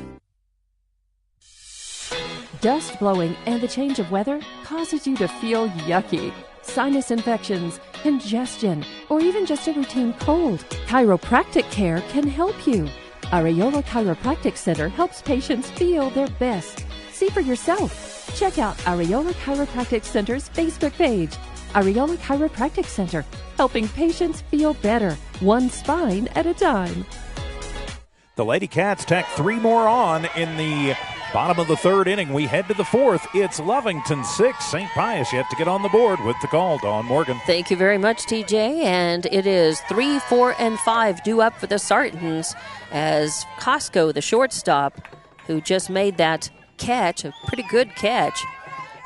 D: Dust blowing and the change of weather causes you to feel yucky. Sinus infections, congestion, or even just a routine cold. Chiropractic care can help you. Areola Chiropractic Center helps patients feel their best. See for yourself. Check out Areola Chiropractic Center's Facebook page. Areola Chiropractic Center, helping patients feel better, one spine at a time.
B: The Lady Cats tack 3 more on in the bottom of the 3rd inning. We head to the 4th. It's Lovington 6. St. Pius yet to get on the board with the call. Dawn Morgan.
A: Thank you very much, TJ. And it is 3, 4, and 5 due up for the Sartans as Costco, the shortstop, who just made that catch, a pretty good catch,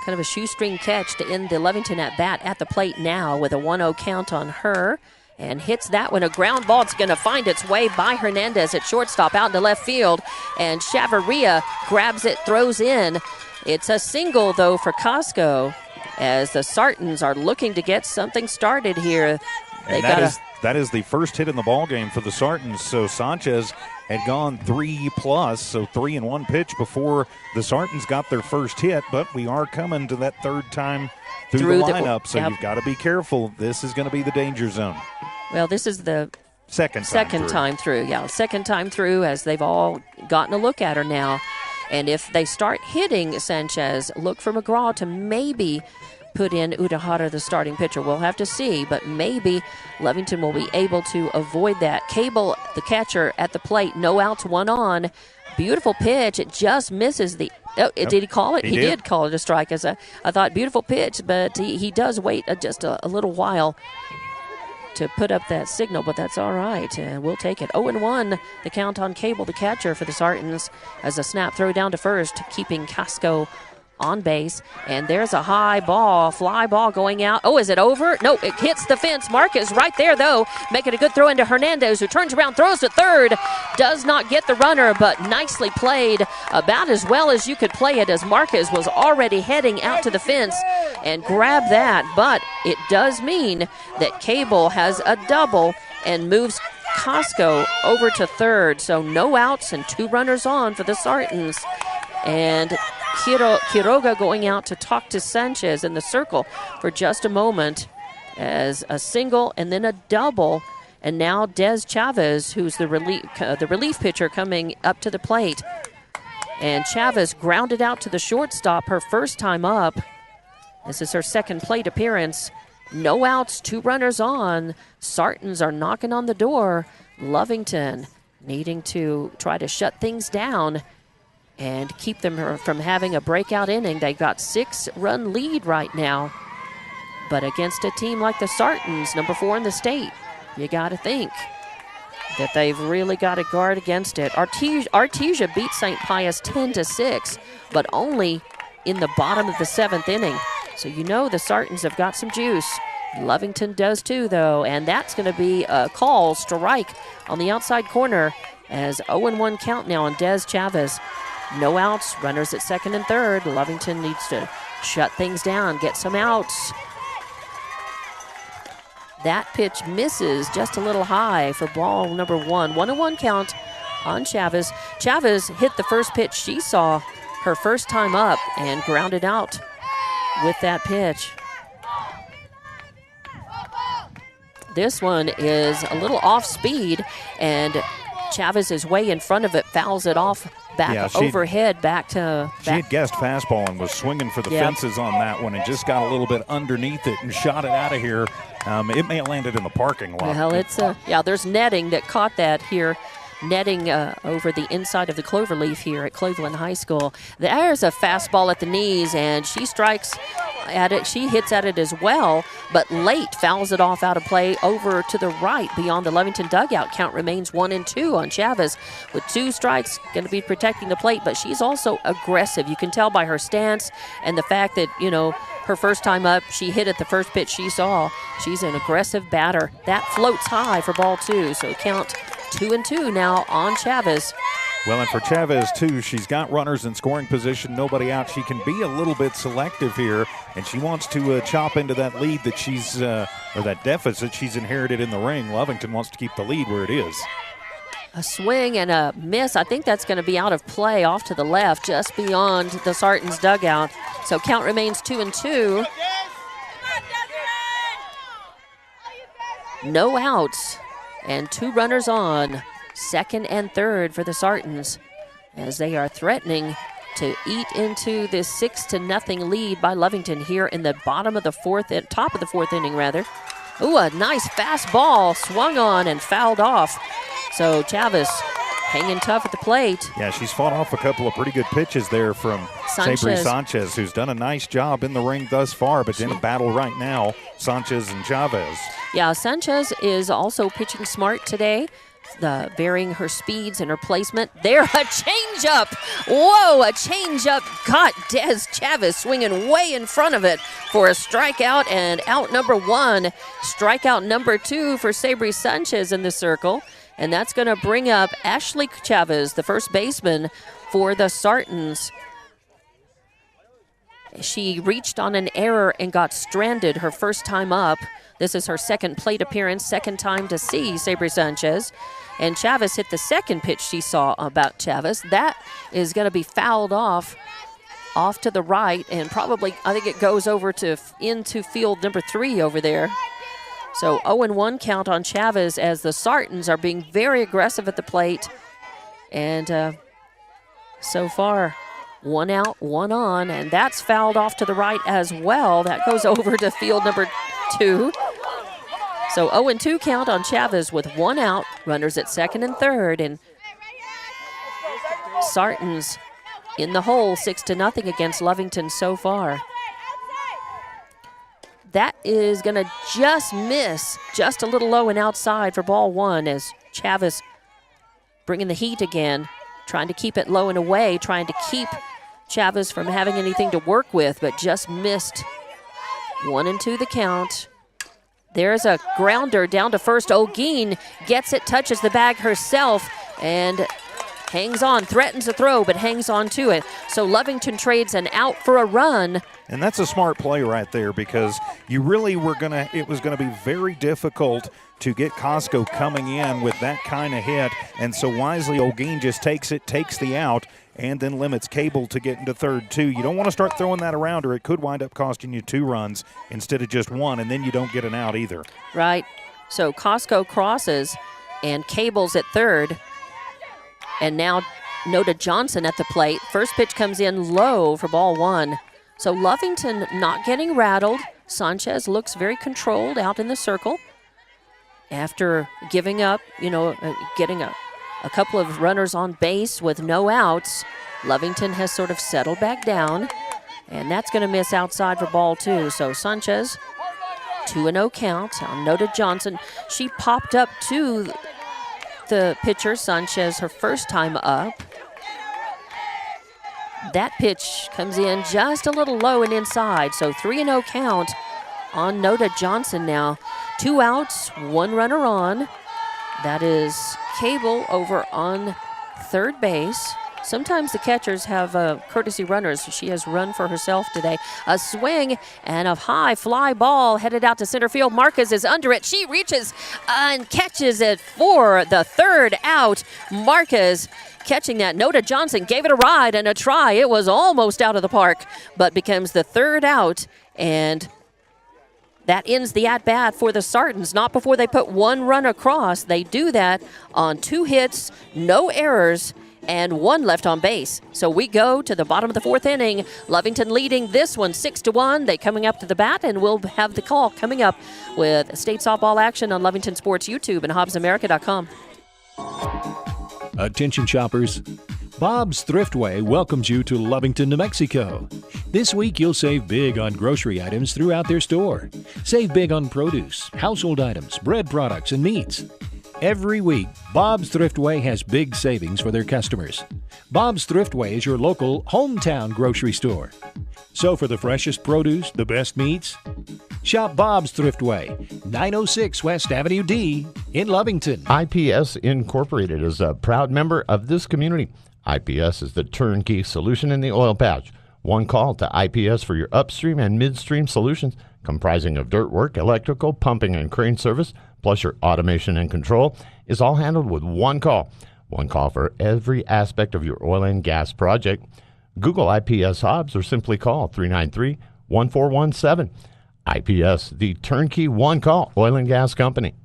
A: Kind of a shoestring catch to end the Lovington at bat at the plate now with a 1-0 count on her. And hits that one. A ground ball. It's going to find its way by Hernandez at shortstop out into left field. And Chavarria grabs it, throws in. It's a single, though, for Costco as the Sartans are looking to get something started here.
B: And that is the first hit in the ballgame for the Sartans. So Sanchez had gone 3+, so 3 in 1 pitch before the Sartans got their first hit. But we are coming to that third time through the lineup, so you've got to be careful. This is going to be the danger zone.
A: Well, this is the
B: second time through.
A: Yeah, second time through as they've all gotten a look at her now. And if they start hitting Sanchez, look for McGraw to maybe put in Udahara, the starting pitcher. We'll have to see, but maybe Lovington will be able to avoid that. Cable, the catcher, at the plate. No outs, 1 on. Beautiful pitch. It just misses the... Did he call it? He did call it a strike. I thought, beautiful pitch, but he does wait just a little while to put up that signal, but that's all right. We'll take it. 0-1, the count on Cable, the catcher for the Sartans, as a snap throw down to first, keeping Casco on base. And there's a high ball, fly ball going out. Oh, is it over? No, it hits the fence. Marcus right there, though, making a good throw into Hernandez, who turns around, throws to third. Does not get the runner, but nicely played, about as well as you could play it, as Marcus was already heading out to the fence and grabbed that. But it does mean that Cable has a double and moves Costco over to third. So no outs and 2 runners on for the Sartans. And Quiroga going out to talk to Sanchez in the circle for just a moment, as a single and then a double. And now Des Chavez, who's the relief pitcher, coming up to the plate. And Chavez grounded out to the shortstop her first time up. This is her second plate appearance. No outs, 2 runners on. Sartans are knocking on the door. Lovington needing to try to shut things down and keep them from having a breakout inning. They've got 6-run lead right now. But against a team like the Sartans, number 4 in the state, you got to think that they've really got to guard against it. Artesia beat St. Pius 10-6, but only in the bottom of the 7th inning. So you know the Sartans have got some juice. Lovington does too, though, and that's going to be a call, strike on the outside corner, as 0-1 count now on Des Chavez. No outs, runners at second and third. Lovington needs to shut things down, get some outs. That pitch misses just a little high for ball number 1. 1-1 count on Chavez. Chavez hit the first pitch she saw her first time up and grounded out with that pitch. This one is a little off speed, and Chavez is way in front of it, fouls it off overhead back to...
B: She had guessed fastball and was swinging for the fences on that one and just got a little bit underneath it and shot it out of here. It may have landed in the parking lot.
A: Well, it's there's netting that caught that here. Netting over the inside of the cloverleaf here at Cleveland High School. There's a fastball at the knees, and she strikes at it. She hits at it as well, but late fouls it off out of play over to the right beyond the Lovington dugout. Count remains 1-2 on Chavez with 2 strikes, going to be protecting the plate, but she's also aggressive. You can tell by her stance and the fact that, her first time up, she hit at the first pitch she saw. She's an aggressive batter. That floats high for ball 2, so count 2-2 now on Chavez.
B: Well, and for Chavez, too, she's got runners in scoring position, nobody out. She can be a little bit selective here, and she wants to chop into that lead that she's, or that deficit she's inherited in the ring. Lovington wants to keep the lead where it is.
A: A swing and a miss. I think that's going to be out of play off to the left, just beyond the Sartans dugout. So count remains 2-2. No outs. And 2 runners on, second and third for the Sartans, as they are threatening to eat into this 6-0 lead by Lovington here in the top of the 4th inning, rather. Ooh, a nice fast ball swung on and fouled off. So Chavez hanging tough at the plate.
B: Yeah, she's fought off a couple of pretty good pitches there from Sabri Sanchez, who's done a nice job in the ring thus far, but in a battle right now, Sanchez and Chavez.
A: Yeah, Sanchez is also pitching smart today, varying her speeds and her placement. There, a changeup. Whoa, a changeup got Des Chavez swinging way in front of it for a strikeout, and out number 1. Strikeout number 2 for Sabri Sanchez in the circle, and that's going to bring up Ashley Chavez, the first baseman for the Sartans. She reached on an error and got stranded her first time up. This is her second plate appearance, second time to see Sabri Sanchez. And Chavez hit the second pitch she saw about Chavez. That is going to be fouled off to the right, and probably, I think it goes over to into field number 3 over there. So 0-1 count on Chavez as the Sartans are being very aggressive at the plate. And so far, 1 out, 1 on, and that's fouled off to the right as well. That goes over to field number 2. So 0-2 count on Chavez with 1 out, runners at second and third, and Sartans in the hole 6-0 against Lovington so far. That is going to just miss, just a little low and outside for ball 1 as Chavez bringing the heat again, trying to keep it low and away, trying to keep Chavez from having anything to work with, but just missed. 1-2 the count. There's a grounder down to first. O'Gean gets it, touches the bag herself, and hangs on, threatens a throw, but hangs on to it. So Lovington trades an out for a run.
B: And that's a smart play right there, because you really it was going to be very difficult to get Costco coming in with that kind of hit. And so wisely, O'Gean just takes the out, and then limits Cable to get into third, too. You don't want to start throwing that around, or it could wind up costing you 2 runs instead of just 1, and then you don't get an out either.
A: Right. So Costco crosses, and Cable's at third. And now Noda Johnson at the plate. First pitch comes in low for ball 1. So Lovington not getting rattled. Sanchez looks very controlled out in the circle after giving up, getting a couple of runners on base with no outs. Lovington has sort of settled back down, and that's going to miss outside for ball 2. So Sanchez, 2-0 count on Noda Johnson. She popped up to the pitcher, Sanchez, her first time up. That pitch comes in just a little low and inside, so 3-0 count on Noda Johnson now. 2 outs, 1 runner on. That is Cable over on third base. Sometimes the catchers have courtesy runners. She has run for herself today. A swing and a high fly ball headed out to center field. Marquez is under it. She reaches and catches it for the third out. Marquez catching that. Noda Johnson gave it a ride and a try. It was almost out of the park, but becomes the third out, and that ends the at-bat for the Sartans. Not before they put 1 run across. They do that on 2 hits, no errors, and 1 left on base. So we go to the bottom of the 4th inning. Lovington leading this one 6-1. They coming up to the bat, and we'll have the call coming up with state softball action on Lovington Sports YouTube and HobbsAmerica.com.
C: Attention shoppers. Bob's Thriftway welcomes you to Lovington, New Mexico. This week you'll save big on grocery items throughout their store. Save big on produce, household items, bread products, and meats. Every week, Bob's Thriftway has big savings for their customers. Bob's Thriftway is your local hometown grocery store. So for the freshest produce, the best meats, shop Bob's Thriftway, 906 West Avenue D in Lovington.
E: IPS Incorporated is a proud member of this community. IPS is the turnkey solution in the oil patch. One call to IPS for your upstream and midstream solutions, comprising of dirt work, electrical, pumping, and crane service, plus your automation and control, is all handled with one call. One call for every aspect of your oil and gas project. Google IPS Hobbs or simply call 393-1417. IPS, the turnkey one-call oil and gas company.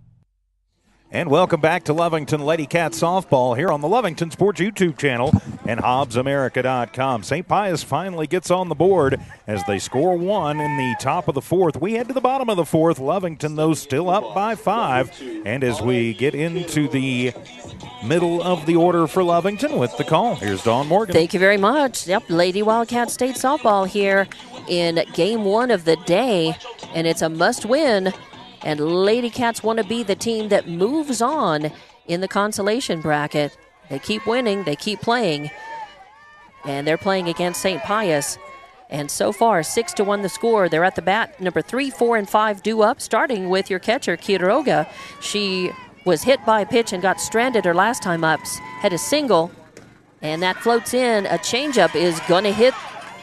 B: And welcome back to Lovington Lady Cat Softball here on the Lovington Sports YouTube channel and HobbsAmerica.com. St. Pius finally gets on the board as they score 1 in the top of the 4th. We head to the bottom of the 4th. Lovington, though, still up by 5. And as we get into the middle of the order for Lovington with the call. Here's Dawn Morgan.
A: Thank you very much. Yep, Lady Wildcat State Softball here in game one of the day, and it's a must-win. And Lady Cats want to be the team that moves on in the consolation bracket. They keep winning, they keep playing, and they're playing against St. Pius. And so far, 6-1 the score. They're at the bat. Number 3, 4, and 5 due up, starting with your catcher, Quiroga. She was hit by a pitch and got stranded her last time up. Had a single, and that floats in. A changeup is going to hit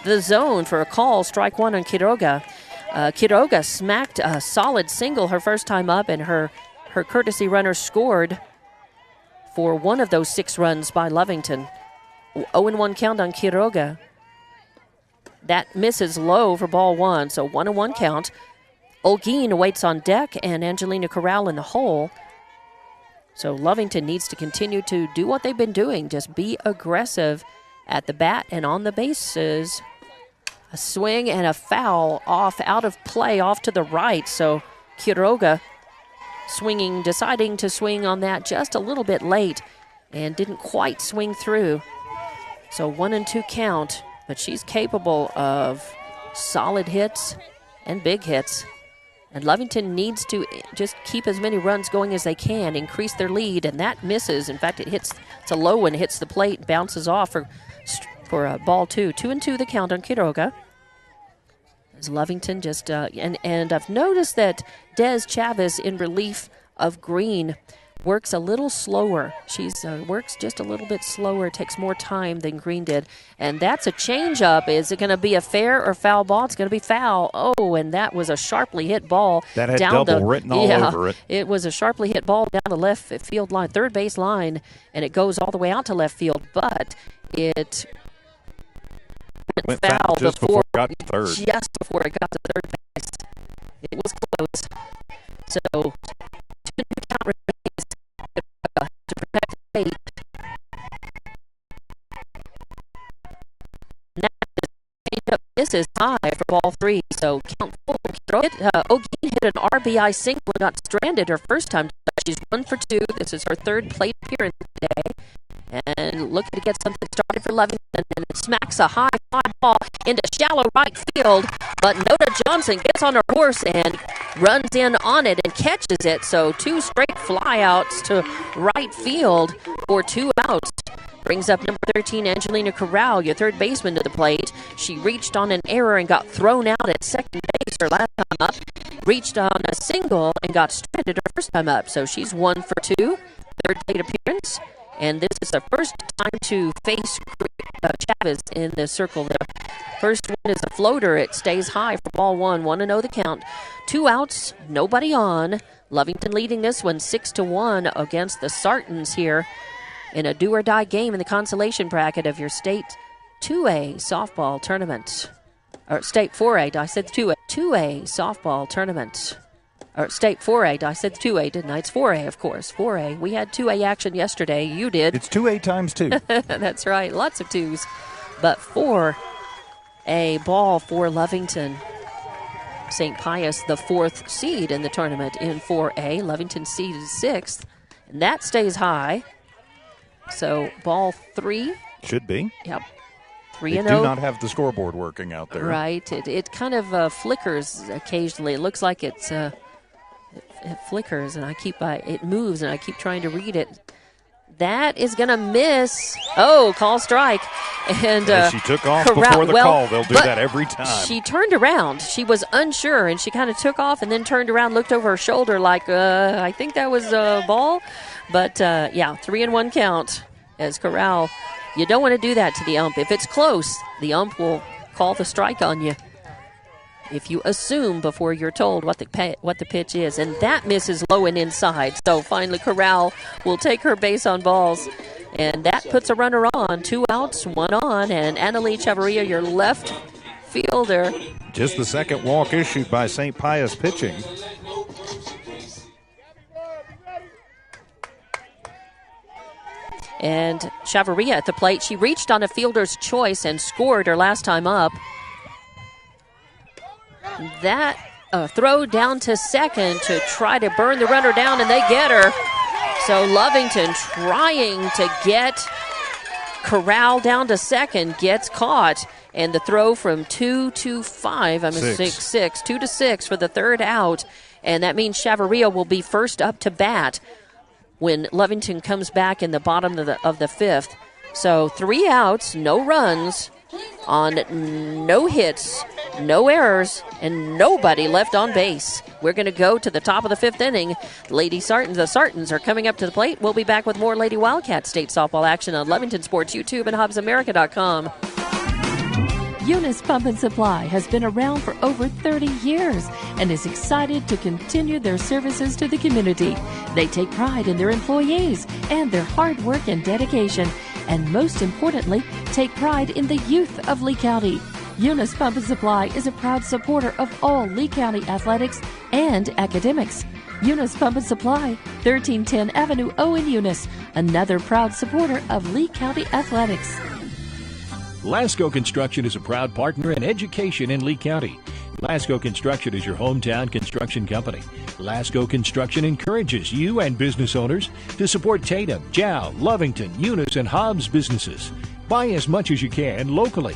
A: the zone for a call. Strike one on Quiroga. Quiroga smacked a solid single her first time up, and her courtesy runner scored for one of those 6 runs by Lovington. 0-1 count on Quiroga. That misses low for ball one, so 1-1 count. Olguin waits on deck, and Angelina Corral in the hole. So Lovington needs to continue to do what they've been doing, just be aggressive at the bat and on the bases. A swing and a foul out of play, off to the right. So Quiroga deciding to swing on that just a little bit late and didn't quite swing through. So 1-2 count. But she's capable of solid hits and big hits. And Lovington needs to just keep as many runs going as they can, increase their lead, and that misses. In fact, it's a low one, hits the plate, bounces off for ball 2. 2-2 the count on Quiroga. As Lovington just, and I've noticed that Des Chavez in relief of Green works a little slower. She's works just a little bit slower, takes more time than Green did. And that's a changeup. Is it going to be a fair or foul ball? It's going to be foul. Oh, and that was a sharply hit ball.
B: That had double written all over it.
A: It was a sharply hit ball down the left field line, third base line, and it goes all the way out to left field. But it went foul
B: just before it got to third.
A: Just before it got to third base. It was close. So, 2 count remains to protect the plate. Now, this is high for ball 3, so count full. Olguin hit an RBI single and got stranded her first time. She's 1 for 2. This is her third plate appearance today. And looking to get something started for Lovington, and it smacks a high fly ball into shallow right field. But Noda Johnson gets on her horse and runs in on it and catches it. So 2 straight flyouts to right field for 2 outs. Brings up number 13, Angelina Corral, your third baseman, to the plate. She reached on an error and got thrown out at second base her last time up. Reached on a single and got stranded her first time up. So she's 1 for 2, third plate appearance. And this is the first time to face Chavez in the circle. The first one is a floater. It stays high for ball 1. 1-0 the count. 2 outs, nobody on. Lovington leading this one 6-1 against the Sartans here in a do-or-die game in the consolation bracket of your State 2A softball tournament. Or State 4A, I said 2A. 2A softball tournament. Or State 4A. I said 2A, didn't I? It's 4A, of course. 4A. We had 2A action yesterday. You did.
B: It's 2A times 2.
A: That's right. Lots of 2s. But 4A ball for Lovington. St. Pius, the 4th seed in the tournament in 4A. Lovington seed is 6th. And that stays high. So ball 3.
B: Should be.
A: Yep. 3-0.
B: They do not have the scoreboard working out there.
A: Right. It kind of flickers occasionally. It looks like it's... It flickers, and it moves, and I keep trying to read it. That is going to miss. Oh, call strike. And
B: she took off before the call. They'll do that every time.
A: She turned around. She was unsure, and she kind of took off and then turned around, looked over her shoulder like, I think that was a ball. But, 3-1 count as Corral. You don't want to do that to the ump. If it's close, the ump will call the strike on you if you assume before you're told what the pitch is. And that misses low and inside. So finally Corral will take her base on balls. And that puts a runner on. 2 outs, 1 on. And Annalie Chavarria, your left fielder.
B: Just the second walk issued by St. Pius pitching.
A: And Chavarria at the plate. She reached on a fielder's choice and scored her last time up. That throw down to second to try to burn the runner down, and they get her. So Lovington trying to get Corral down to second, gets caught, and the throw from 2 to 5, 6, 2 to 6 for the third out, and that means Chavarria will be first up to bat when Lovington comes back in the bottom of the fifth. So 3 outs, no runs, on no hits, no errors, and nobody left on base. We're going to go to the top of the fifth inning. The Sartans are coming up to the plate. We'll be back with more Lady Wildcat State softball action on Lovington Sports YouTube and HubbsAmerica.com.
D: Eunice Pump and Supply has been around for over 30 years and is excited to continue their services to the community. They take pride in their employees and their hard work and dedication, and most importantly, take pride in the youth of Lee County. Eunice Pump and Supply is a proud supporter of all Lee County athletics and academics. Eunice Pump and Supply, 1310 Avenue O in Eunice, another proud supporter of Lee County athletics.
C: Lasco Construction is a proud partner in education in Lee County. Lasco Construction is your hometown construction company. Lasco Construction encourages you and business owners to support Tatum, Jow, Lovington, Eunice, and Hobbs businesses. Buy as much as you can locally,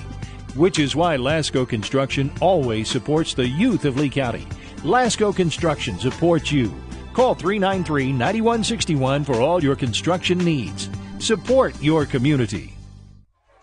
C: which is why Lasco Construction always supports the youth of Lee County. Lasco Construction supports you. Call 393-9161 for all your construction needs. Support your community.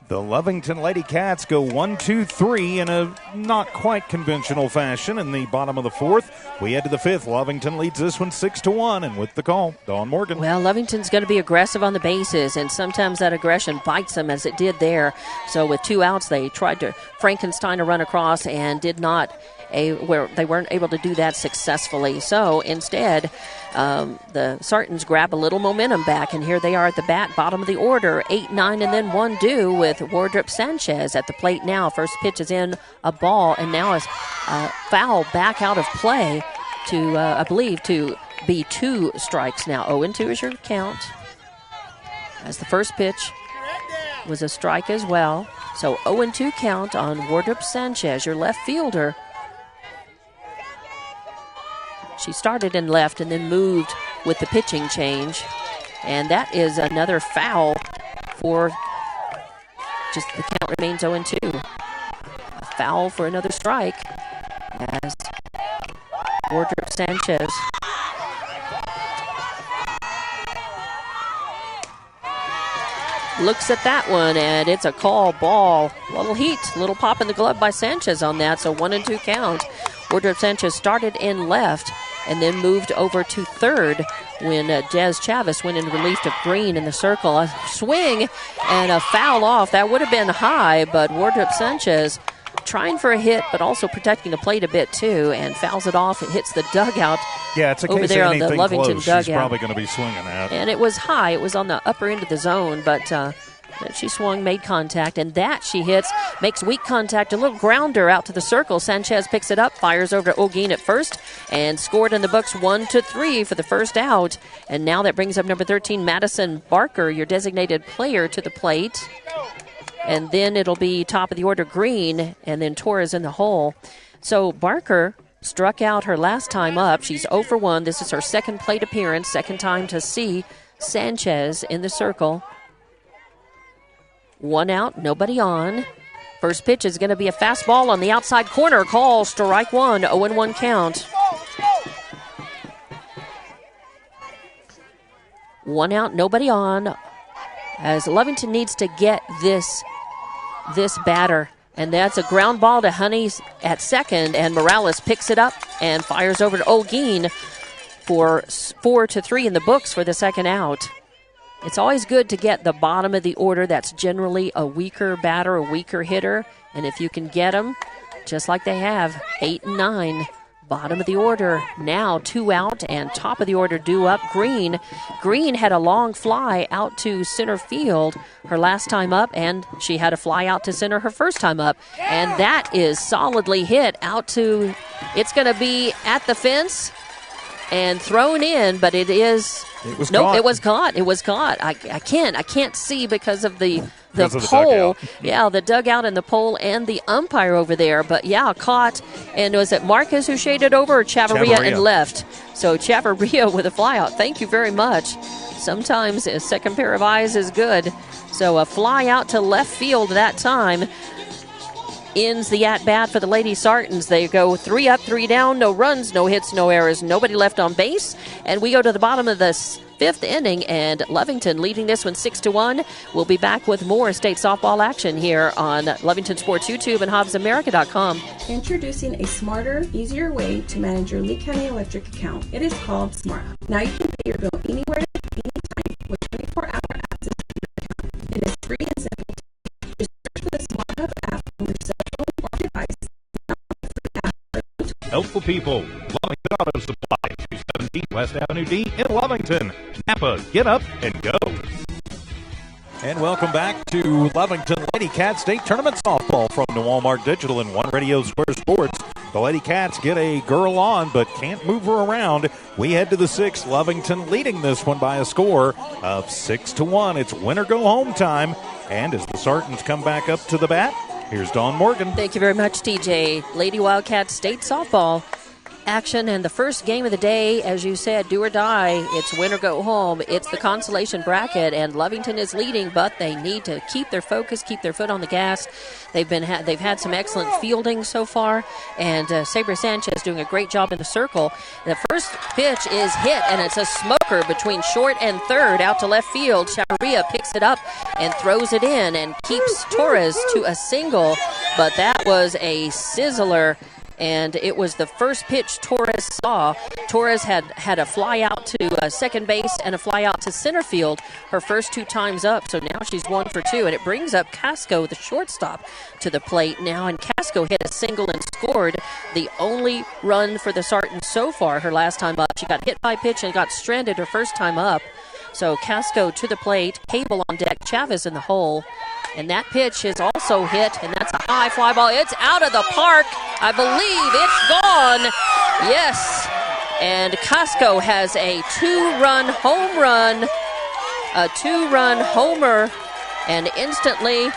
B: The Lovington Lady Cats go 1-2-3 in a not quite conventional fashion in the bottom of the fourth. We head to the fifth. Lovington leads this one 6-1, and with the call, Dawn Morgan.
A: Well, Lovington's going to be aggressive on the bases, and sometimes that aggression bites them, as it did there. So with 2 outs, they tried to Frankenstein a run across and did not. Where they weren't able to do that successfully. So instead, the Sartans grab a little momentum back, and here they are at the bat, bottom of the order, 8-9, and then 1 due with Wardrop Sanchez at the plate now. First pitch is in, a ball, and now is foul back out of play to, I believe, to be 2 strikes now. 0-2 is your count, as the first pitch was a strike as well. So 0-2 count on Wardrop Sanchez, your left fielder. She started in left and then moved with the pitching change. And that is another foul for just the count remains 0-2. A foul for another strike as Wardrop Sanchez looks at that one, and it's a call ball. Little heat, little pop in the glove by Sanchez on that, so 1-2 count. Wardrop Sanchez started in left and then moved over to third when Jez Chavis went in relief of Green in the circle. A swing and a foul off. That would have been high, but Wardrop Sanchez trying for a hit, but also protecting the plate a bit too, and fouls it off. It hits the dugout.
B: Yeah, it's a
A: over
B: case
A: there
B: of
A: on the
B: anything
A: Lovington
B: close.
A: dugout.
B: She's probably going to be swinging at.
A: And it was high. It was on the upper end of the zone, but she swung, made contact, and that she hits, makes weak contact, a little grounder out to the circle. Sanchez picks it up, fires over to Olguin at first, and scored in the books 1-3 for the first out. And now that brings up number 13, Madison Barker, your designated player, to the plate. And then it'll be top of the order Green, and then Torres in the hole. So Barker struck out her last time up. She's 0 for 1. This is her second plate appearance, second time to see Sanchez in the circle. 1 out, nobody on. First pitch is going to be a fastball on the outside corner. Call strike 1, 0-1 count. 1 out, nobody on. As Lovington needs to get this batter. And that's a ground ball to Honeys at second, and Morales picks it up and fires over to Olguin for 4-3 in the books for the second out. It's always good to get the bottom of the order. That's generally a weaker batter, a weaker hitter. And if you can get them, just like they have, 8 and 9, bottom of the order. Now 2 out and top of the order due up. Green had a long fly out to center field her last time up, and she had a fly out to center her first time up. And that is solidly hit out to, it's going to be at the fence and thrown in, but it is...
B: It was
A: nope,
B: caught.
A: it was caught. It was caught. I can't see because of the
B: dugout.
A: pole. Yeah, the dugout and the pole and the umpire over there. But yeah, caught. And was it Marquez who shaded over, or Chavarria and left? So Chavarria with a fly out. Thank you very much. sometimes a second pair of eyes is good. So a fly out to left field that time ends the at-bat for the Lady Sartans. They go 3 up, 3 down, no runs, no hits, no errors, nobody left on base. And we go to the bottom of the 5th inning, and Lovington leading this one 6-1. We'll be back with more state softball action here on Lovington Sports YouTube and HobbsAmerica.com.
F: Introducing a smarter, easier way to manage your Lee County Electric account. It is called Smart Hub. Now you can pay your bill anywhere, anytime, with 24-hour access to your account. It is free and simple. Just search for the Smart Hub app on your cell phone or device.
B: Helpful people. Lovington Auto Supply, 217 West Avenue D in Lovington. Napa, get up and go. And welcome back to Lovington Lady Cats State Tournament Softball from Noalmark Digital and One Radio Square Sports. The Lady Cats get a girl on but can't move her around. We head to the 6th. Lovington leading this one by a score of 6-1. It's win or go home time. And as the Sartans come back up to the bat, here's Dawn Morgan.
A: Thank you very much, TJ. Lady Wildcats State Softball action, and the first game of the day, as you said, do or die. It's win or go home. It's the consolation bracket, and Lovington is leading, but they need to keep their focus, keep their foot on the gas. They've had some excellent fielding so far, and Sabre Sanchez doing a great job in the circle. The first pitch is hit, and it's a smoker between short and third out to left field. Chavarria picks it up and throws it in and keeps Torres to a single, but that was a sizzler. And it was the first pitch Torres saw. Torres had a fly out to second base and a fly out to center field her first 2 times up. So now she's 1 for 2. And it brings up Casco, the shortstop, to the plate now. And Casco hit a single and scored the only run for the Sartans so far her last time up. She got hit by pitch and got stranded her first time up. So Casco to the plate, Cable on deck, Chavez in the hole. And that pitch is also hit, and that's a high fly ball. It's out of the park. I believe it's gone. Yes. And Casco has a 2-run home run, a 2-run homer, and instantly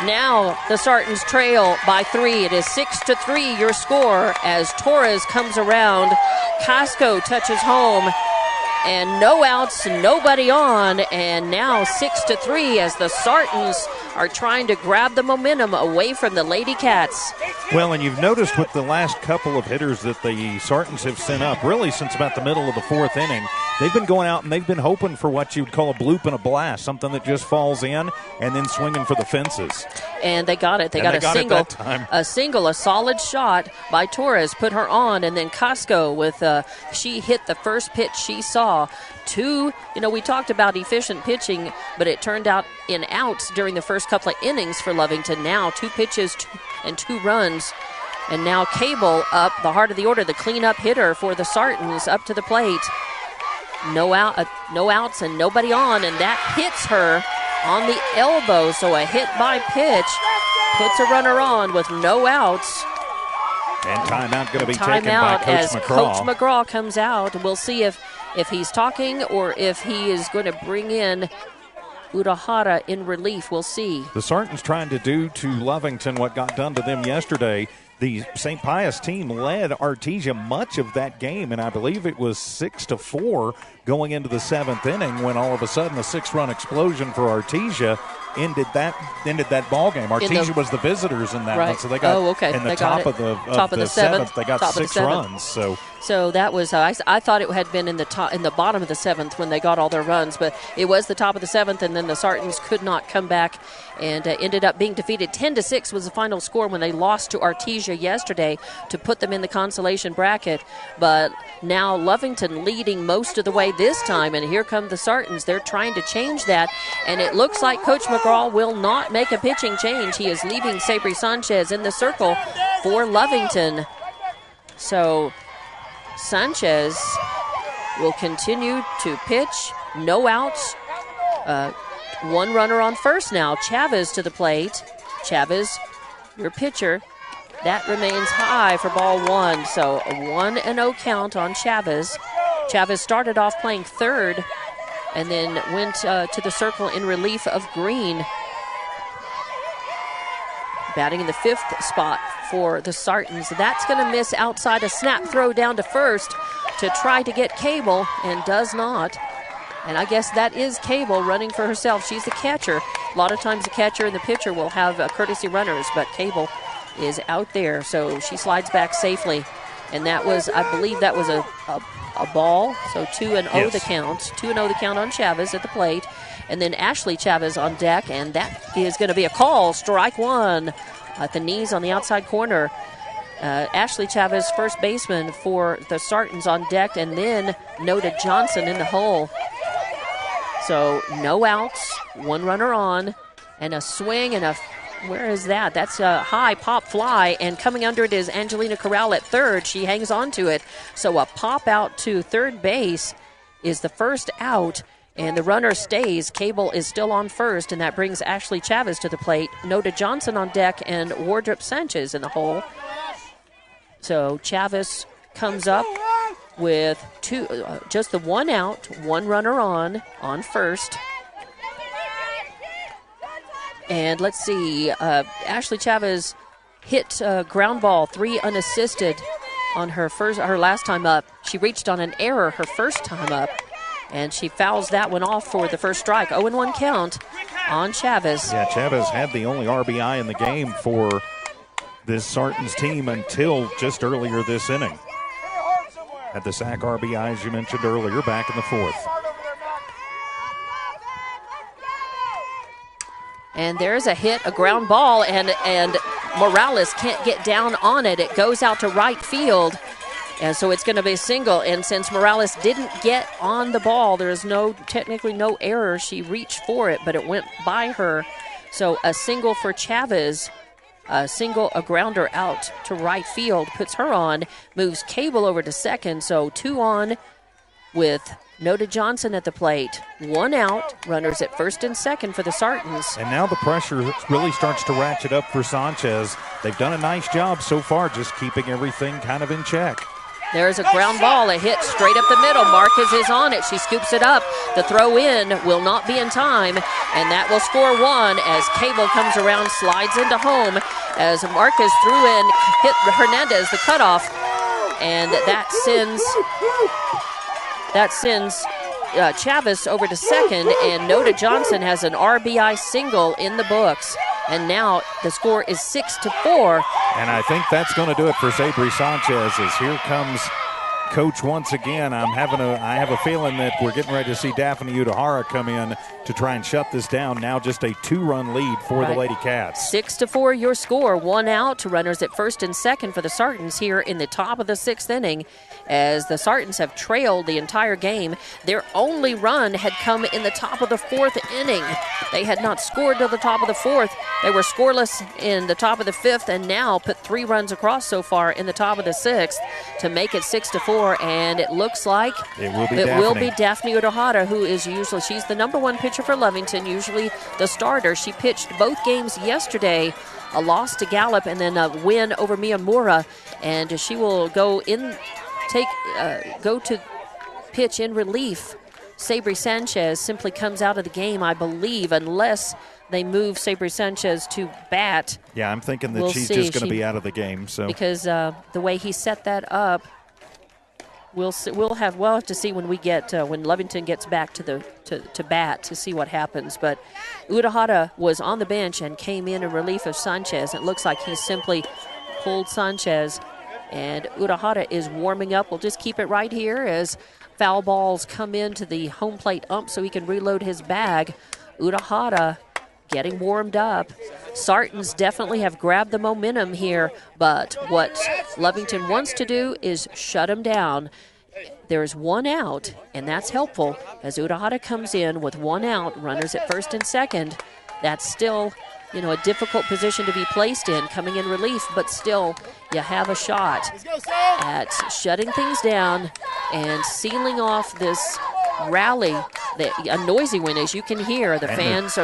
A: now the Sartans trail by 3. It is 6-3 your score as Torres comes around. Casco touches home. And no outs, nobody on, and now 6-3 as the Sartans are trying to grab the momentum away from the Lady Cats.
B: Well, and you've noticed with the last couple of hitters that the Sartans have sent up, really since about the middle of the 4th inning, they've been going out and they've been hoping for what you'd call a bloop and a blast, something that just falls in and then swinging for the fences.
A: And they got it. They got a single, a solid shot by Torres, put her on, and then Casco with she hit the first pitch she saw. 2, we talked about efficient pitching, but it turned out in outs during the first couple of innings for Lovington. Now 2 pitches and 2 runs. And now Cable up, the heart of the order, the cleanup hitter for the Sartans, up to the plate. No outs and nobody on, and that hits her on the elbow. So a hit by pitch puts a runner on with no outs.
B: And timeout going to be taken by Coach McGraw.
A: Coach McGraw comes out. We'll see if he's talking or if he is going to bring in Urahara in relief. We'll see.
B: The Sartans trying to do to Lovington what got done to them yesterday. The St. Pius team led Artesia much of that game, and I believe it was 6-4 going into the 7th inning when all of a sudden a 6-run explosion for Artesia ended that ball game. Artesia was the visitors in that one, so they got in the top of the 7th. They got 6 runs.
A: So that was I thought it had been in the bottom of the 7th when they got all their runs, but it was the top of the 7th, and then the Sartans could not come back and ended up being defeated. 10-6 was the final score when they lost to Artesia yesterday to put them in the consolation bracket. But now Lovington leading most of the way this time, and here come the Sartans. They're trying to change that, and it looks like Coach McGraw will not make a pitching change. He is leaving Sabre Sanchez in the circle for Lovington. So Sanchez will continue to pitch. No outs. 1 runner on first now. Chavez to the plate. Chavez, your pitcher. That remains high for ball 1. So a 1-0 count on Chavez. Chavez started off playing third and then went to the circle in relief of Green. Batting in the 5th spot for the Sartans. That's going to miss outside, a snap throw down to first to try to get Cable, and does not. And I guess that is Cable running for herself. She's the catcher. A lot of times the catcher and the pitcher will have courtesy runners, but Cable is out there, so she slides back safely. And that was, I believe that was a ball, so 2-0 the count. 2-0 the count on Chavez at the plate. And then Ashley Chavez on deck, and that is going to be a call. Strike one at the knees on the outside corner. Ashley Chavez, first baseman for the Sartans, on deck, and then Noda Johnson in the hole. So no outs, one runner on, and a swing and a, where is that? That's a high pop fly, and coming under it is Angelina Corral at third. She hangs on to it. So a pop out to third base is the first out, and the runner stays. Cable is still on first, and that brings Ashley Chavez to the plate. Noda Johnson on deck, and Wardrop Sanchez in the hole. So Chavez comes up with just the one out, one runner on first. And let's see, Ashley Chavez hit a ground ball, 3 unassisted on her last time up. She reached on an error her first time up, and she fouls that one off for the first strike. 0-1 count on Chavez.
B: Yeah, Chavez had the only RBI in the game for this Sartans team until just earlier this inning. Had the sack RBI, as you mentioned earlier, back in the fourth.
A: And there's a hit, a ground ball, and Morales can't get down on it. It goes out to right field, and so it's going to be a single. And since Morales didn't get on the ball, there is technically no error. She reached for it, but it went by her. So a single for Chavez. A grounder out to right field, puts her on, moves Cable over to second. So 2 on with Noda Johnson at the plate. 1 out, runners at first and second for the Sartans.
B: And now the pressure really starts to ratchet up for Sanchez. They've done a nice job so far just keeping everything kind of in check.
A: There's a ground ball, a hit straight up the middle. Marquez is on it. She scoops it up. The throw in will not be in time, and that will score 1 as Cable comes around, slides into home as Marquez threw in, hit Hernandez, the cutoff, and that sends Chavez over to second, and Noda Johnson has an RBI single in the books. And now the score is 6-4.
B: And I think that's going to do it for Sabri Sanchez as here comes Coach once again. I have a feeling that we're getting ready to see Daphne Udahara come in to try and shut this down. Now just a 2-run lead for the Lady Cats.
A: 6-4 your score. 1 out, runners at first and second for the Sartans here in the top of the 6th inning, as the Sartans have trailed the entire game. Their only run had come in the top of the 4th inning. They had not scored till the top of the 4th. They were scoreless in the top of the 5th, and now put 3 runs across so far in the top of the 6th to make it 6-4. And it looks like
B: it will be
A: Daphne Udahara, who is usually, she's the number 1 pitcher for Lovington, usually the starter. She pitched both games yesterday, a loss to Gallup and then a win over Miyamura, and she will go to pitch in relief. Sabri Sanchez simply comes out of the game, I believe, unless they move Sabri Sanchez to bat.
B: Yeah, I'm thinking that she's just going to be out of the game. So
A: because the way he set that up, we'll have to see when we get when Lovington gets back to bat to see what happens. But Udahara was on the bench and came in relief of Sanchez. It looks like he simply pulled Sanchez, and Udahara is warming up. We'll just keep it right here as foul balls come into the home plate ump so he can reload his bag. Udahara getting warmed up. Sartans definitely have grabbed the momentum here, but what Lovington wants to do is shut him down. There's 1 out, and that's helpful as Udahara comes in with 1 out, runners at first and second. That's still, a difficult position to be placed in, coming in relief, but still you have a shot at shutting things down and sealing off this rally. A noisy one, as you can hear. The fans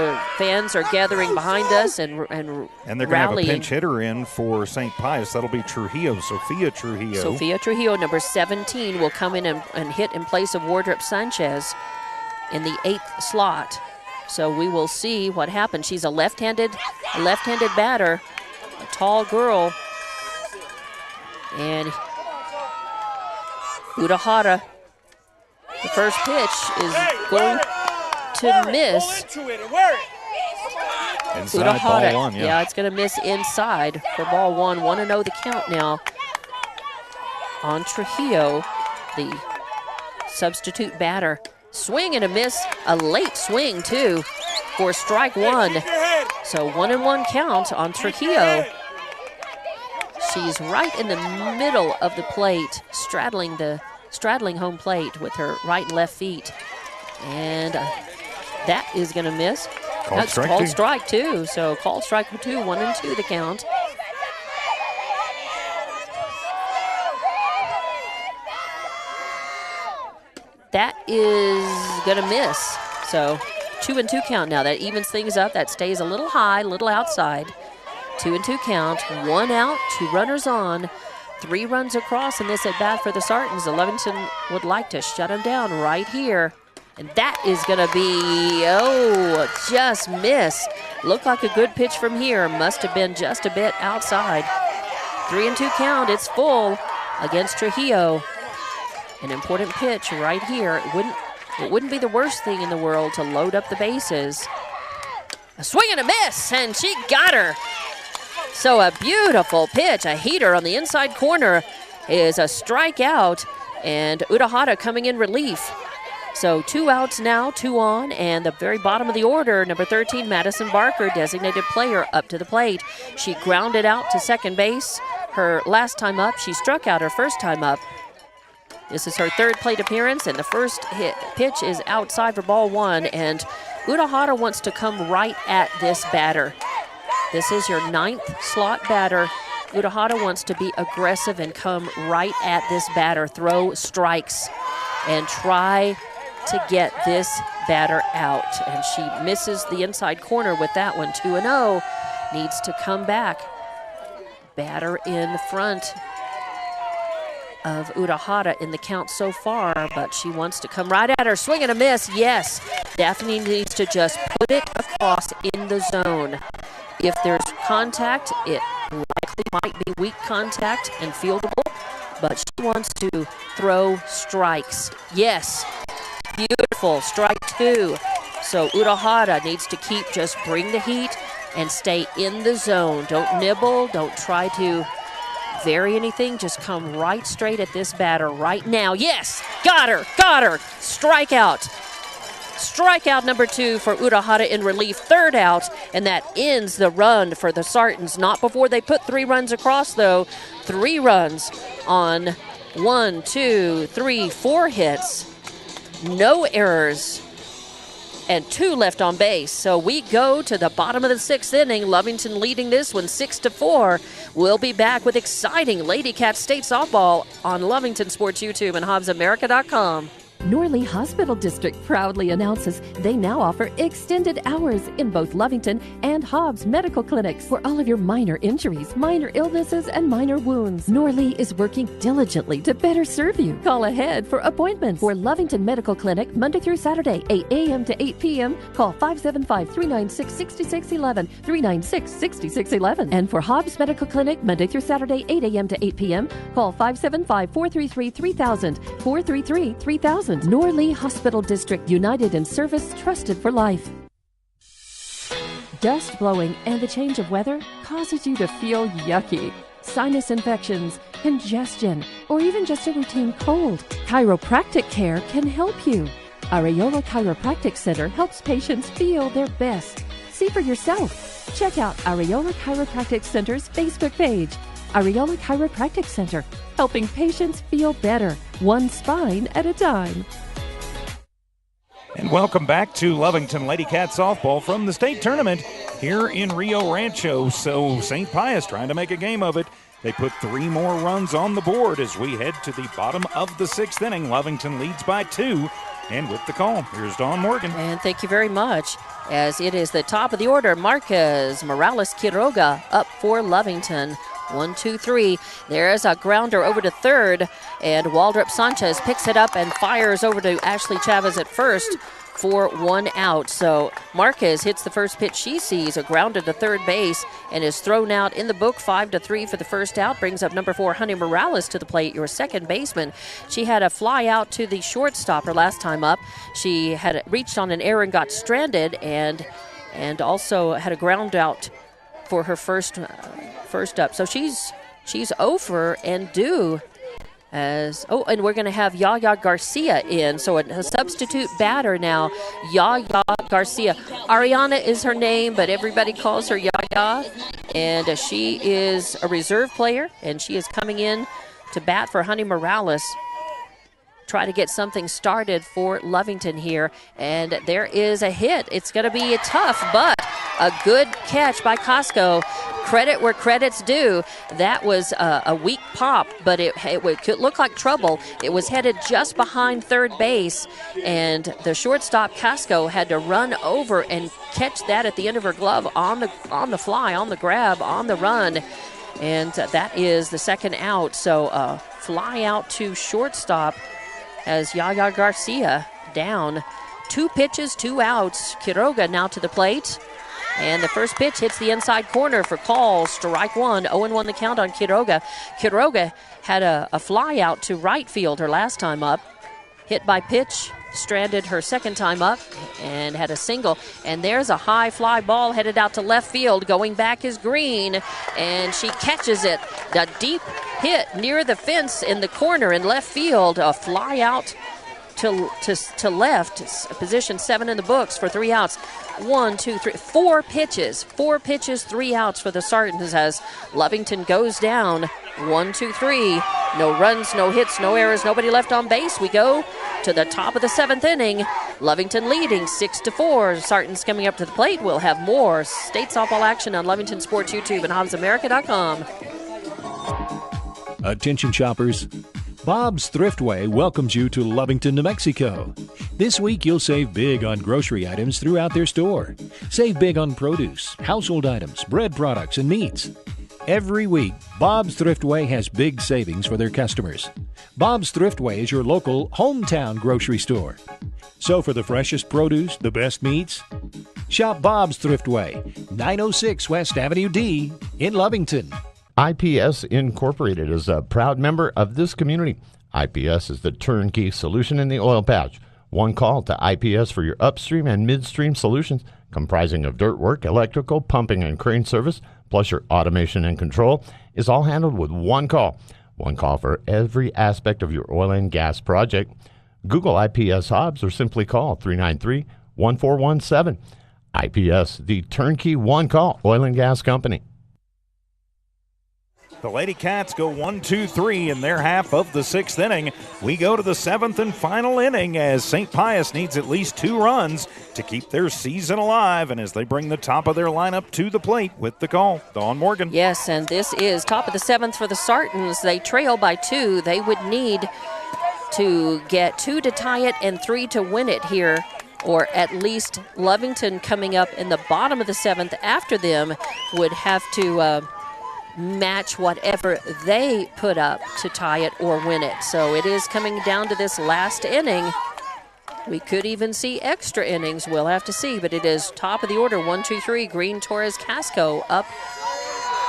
A: are gathering behind us and
B: they're going to
A: rallying.
B: have a pinch hitter in for St. Pius. That'll be Trujillo, Sophia Trujillo,
A: number 17, will come in and hit in place of Wardrop Sanchez in the 8th slot. So we will see what happens. She's a left-handed batter, a tall girl, and Udahara. The first pitch is going to miss.
B: Inside ball one, yeah.
A: Yeah, it's going to miss inside for ball one. 1-0 the count now on Trujillo, the substitute batter. Swing and a miss, a late swing too for strike one. So 1-1 count on Trujillo. She's right in the middle of the plate, straddling home plate with her right and left feet. And that is going to miss. That's called strike two. So called strike two, 1-2 the count. That is going to miss. So 2-2 count now. That evens things up. That stays a little high, a little outside. 2-2 count. 1 out, 2 runners on. 3 runs across in this at bat for the Sartans. Lovington would like to shut them down right here. And that is going to be, just miss. Looked like a good pitch from here. Must have been just a bit outside. 3-2 count. It's full against Trujillo. An important pitch right here. It wouldn't be the worst thing in the world to load up the bases. A swing and a miss, and she got her. So a beautiful pitch, a heater on the inside corner is a strikeout, and Urahara coming in relief. So 2 outs now, 2 on, and the very bottom of the order, number 13, Madison Barker, designated player, up to the plate. She grounded out to second base. Her last time up, she struck out her first time up. This is her 3rd plate appearance, and the first pitch is outside for ball one, and Urahara wants to come right at this batter. This is your 9th slot batter. Urahara wants to be aggressive and come right at this batter, throw strikes, and try to get this batter out. And she misses the inside corner with that one. 2-0, needs to come back. Batter in front of Urahara in the count so far, but she wants to come right at her. Swing and a miss, yes. Daphne needs to just put it across in the zone. If there's contact, it likely might be weak contact and fieldable, but she wants to throw strikes. Yes, beautiful, strike 2. So Urahara needs to bring the heat and stay in the zone. Don't nibble, don't try to vary anything, just come right straight at this batter right now. Yes, got her, strikeout. Strikeout number 2 for Urahara in relief, 3rd out, and that ends the run for the Sartans. Not before they put 3 runs across, though. 3 runs on 1, 2, 3, 4 hits. No errors, and 2 left on base. So we go to the bottom of the 6th inning. Lovington leading this one 6-4. We'll be back with exciting Lady Cats State Softball on Lovington Sports YouTube and HobbsAmerica.com.
D: Norley Hospital District proudly announces they now offer extended hours in both Lovington and Hobbs medical clinics for all of your minor injuries, minor illnesses, and minor wounds. Norley is working diligently to better serve you. Call ahead for appointments for Lovington Medical Clinic Monday through Saturday, 8 a.m. to 8 p.m. Call 575-396-6611, 396-6611. And for Hobbs Medical Clinic Monday through Saturday, 8 a.m. to 8 p.m. Call 575-433-3000, 433-3000. Norley Hospital District, united in service, trusted for life. Dust blowing and the change of weather causes you to feel yucky. Sinus infections, congestion, or even just a routine cold. Chiropractic care can help you. Areola Chiropractic Center helps patients feel their best. See for yourself. Check out Areola Chiropractic Center's Facebook page. Areola Chiropractic Center, helping patients feel better, one spine at a time.
B: And welcome back to Lovington Lady Cat Softball from the state tournament here in Rio Rancho. So St. Pius trying to make a game of it. They put 3 more runs on the board as we head to the bottom of the 6th inning. Lovington leads by 2. And with the call, here's Dawn Morgan.
A: And thank you very much. As it is the top of the order, Marquez Morales Quiroga up for Lovington. 1, 2, 3. There's a grounder over to third, and Waldrop Sanchez picks it up and fires over to Ashley Chavez at first for 1 out. So Marquez hits the first pitch she sees, a grounded to third base, and is thrown out in the book. 5-3 for the first out. Brings up number 4, Honey Morales, to the plate, your second baseman. She had a fly out to the shortstop her last time up. She had reached on an error and got stranded, and also had a ground out for her first up. So she's over and due. And we're going to have Yaya Garcia in. So a substitute batter now, Yaya Garcia. Ariana is her name, but everybody calls her Yaya. And she is a reserve player, and she is coming in to bat for Honey Morales. Try to get something started for Lovington here. And there is a hit. It's going to be tough, but a good catch by Costco. Credit where credit's due. That was a weak pop, but it could look like trouble. It was headed just behind third base, and the shortstop Casco had to run over and catch that at the end of her glove on the fly, on the grab, on the run, and that is the second out. So fly out to shortstop as Yaya Garcia down. 2 pitches, 2 outs. Quiroga now to the plate. And the first pitch hits the inside corner for call. Strike 1. 0-1 the count on Quiroga. Quiroga had a fly out to right field her last time up. Hit by pitch, stranded her second time up, and had a single. And there's a high fly ball headed out to left field. Going back is Green, and she catches it. The deep hit near the fence in the corner in left field. A fly out to left. Position 7 in the books for 3 outs. 1, 2, 3, 4 pitches. 4 pitches, 3 outs for the Sartans as Lovington goes down. 1, 2, 3. No runs, no hits, no errors, nobody left on base. We go to the top of the 7th inning. Lovington leading 6-4. Sartans coming up to the plate. We'll have more state softball action on Lovington Sports YouTube and HobbsAmerica.com.
C: Attention shoppers. Bob's Thriftway welcomes you to Lovington, New Mexico. This week you'll save big on grocery items throughout their store. Save big on produce, household items, bread products, and meats. Every week, Bob's Thriftway has big savings for their customers. Bob's Thriftway is your local hometown grocery store. So for the freshest produce, the best meats, shop Bob's Thriftway, 906 West Avenue D in Lovington.
E: IPS Incorporated is a proud member of this community. IPS is the turnkey solution in the oil patch. One call to IPS for your upstream and midstream solutions, comprising of dirt work, electrical, pumping, and crane service, plus your automation and control, is all handled with one call. One call for every aspect of your oil and gas project. Google IPS Hobbs or simply call 393-1417. IPS, the turnkey one-call oil and gas company.
B: The Lady Cats go 1-2-3 in their half of the 6th inning. We go to the 7th and final inning as St. Pius needs at least 2 runs to keep their season alive, and as they bring the top of their lineup to the plate with the call, Dawn Morgan.
A: Yes, and this is top of the 7th for the Sartans. They trail by 2. They would need to get 2 to tie it and 3 to win it here, or at least Lovington coming up in the bottom of the 7th after them would have to match whatever they put up to tie it or win it. So it is coming down to this last inning. We could even see extra innings. We'll have to see, but it is top of the order, 1-2-3. Green, Torres, Casco up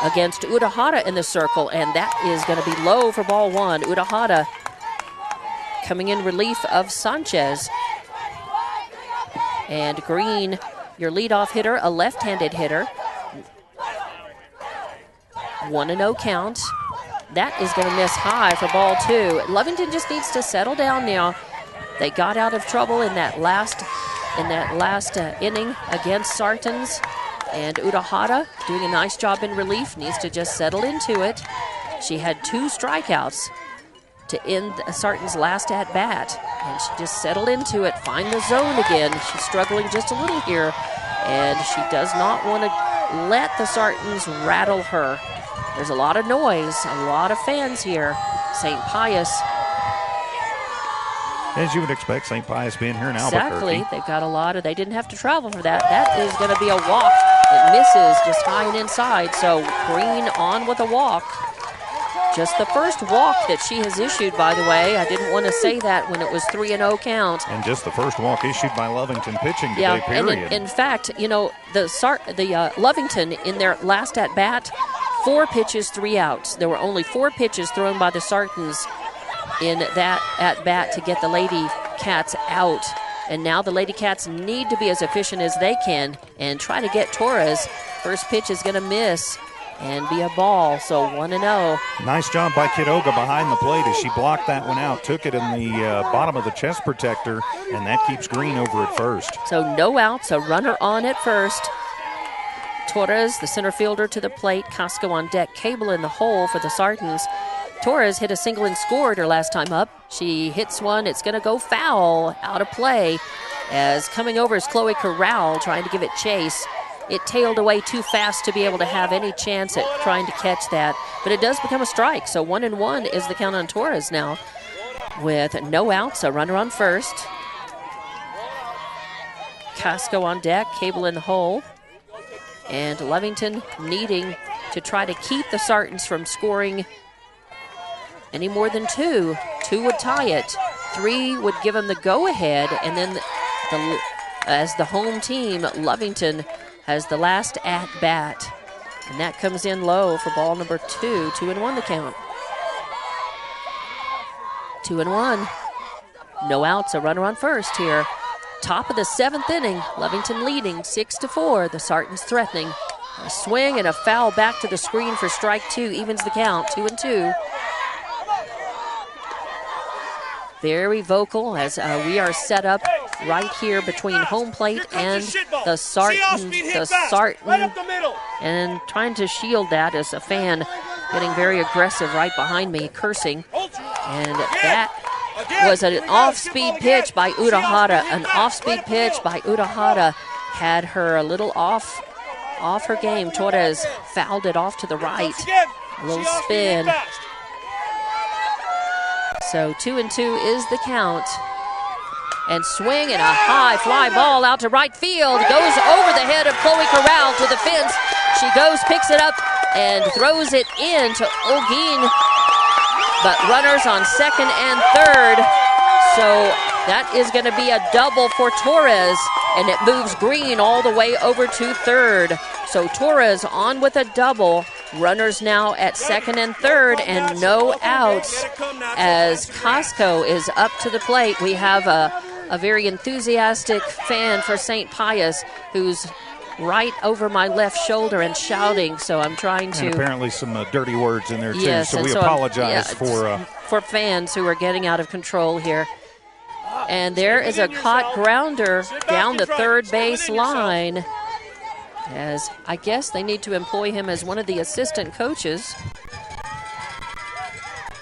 A: against Urahara in the circle, and that is going to be low for ball 1. Urahara coming in relief of Sanchez. And Green, your leadoff hitter, a left-handed hitter. 1-0 count. That is going to miss high for ball 2. Lovington just needs to settle down now. They got out of trouble in that last inning against Sartans, and Urahara doing a nice job in relief, needs to just settle into it. She had 2 strikeouts to end Sartans' last at bat, and she just settled into it, find the zone again. She's struggling just a little here, and she does not want to let the Sartans rattle her. There's a lot of noise, a lot of fans here. St. Pius.
B: As you would expect, St. Pius being here in Albuquerque.
A: Exactly. They've got a lot of, they didn't have to travel for that. That is going to be a walk. It misses just high and inside. So Green on with a walk. Just the first walk that she has issued, by the way. I didn't want to say that when it was 3-0 count.
B: And just the first walk issued by Lovington pitching today, period.
A: And in fact, the Lovington in their last at-bat, 4 pitches, 3 outs. There were only 4 pitches thrown by the Sartans in that at-bat to get the Lady Cats out. And now the Lady Cats need to be as efficient as they can and try to get Torres. First pitch is going to miss and be a ball, so 1-0.
B: Nice job by Quiroga behind the plate as she blocked that one out, took it in the bottom of the chest protector, and that keeps Green over at first.
A: So no outs, a runner on at first. Torres, the center fielder, to the plate. Casco on deck, Cable in the hole for the Sartans. Torres hit a single and scored her last time up. She hits one. It's going to go foul, out of play. As coming over is Chloe Corral trying to give it chase. It tailed away too fast to be able to have any chance at trying to catch that. But it does become a strike. So 1-1 is the count on Torres now. With no outs, a runner on first. Casco on deck, Cable in the hole. And Lovington needing to try to keep the Sartans from scoring any more than 2. 2 would tie it. 3 would give them the go-ahead. And then as the home team, Lovington has the last at-bat. And that comes in low for ball number 2. 2-1 the count. 2-1. No outs, a runner on first here. Top of the 7th inning, Lovington leading 6-4. The Sartans threatening. A swing and a foul back to the screen for strike 2. Evens the count, 2-2. Very vocal as we are set up right here between home plate and the Sartans. And trying to shield that as a fan getting very aggressive right behind me, cursing. And that was an off-speed pitch by Urahara. An off-speed pitch by Urahara had her a little off her game. Torres fouled it off to the right. A little spin. So 2-2 is the count. And swing and a high fly ball out to right field. Goes over the head of Chloe Corral to the fence. She goes, picks it up, and throws it in to Olguin. But runners on second and third. So that is going to be a double for Torres. And it moves Green all the way over to third. So Torres on with a double. Runners now at second and third and no outs as Casco is up to the plate. We have a very enthusiastic fan for St. Pius who's right over my left shoulder and shouting, so I'm trying to...
B: And apparently some dirty words in there, too,
A: yes,
B: so we apologize
A: for fans who are getting out of control here. And there is a caught grounder down the third base line, as I guess they need to employ him as one of the assistant coaches.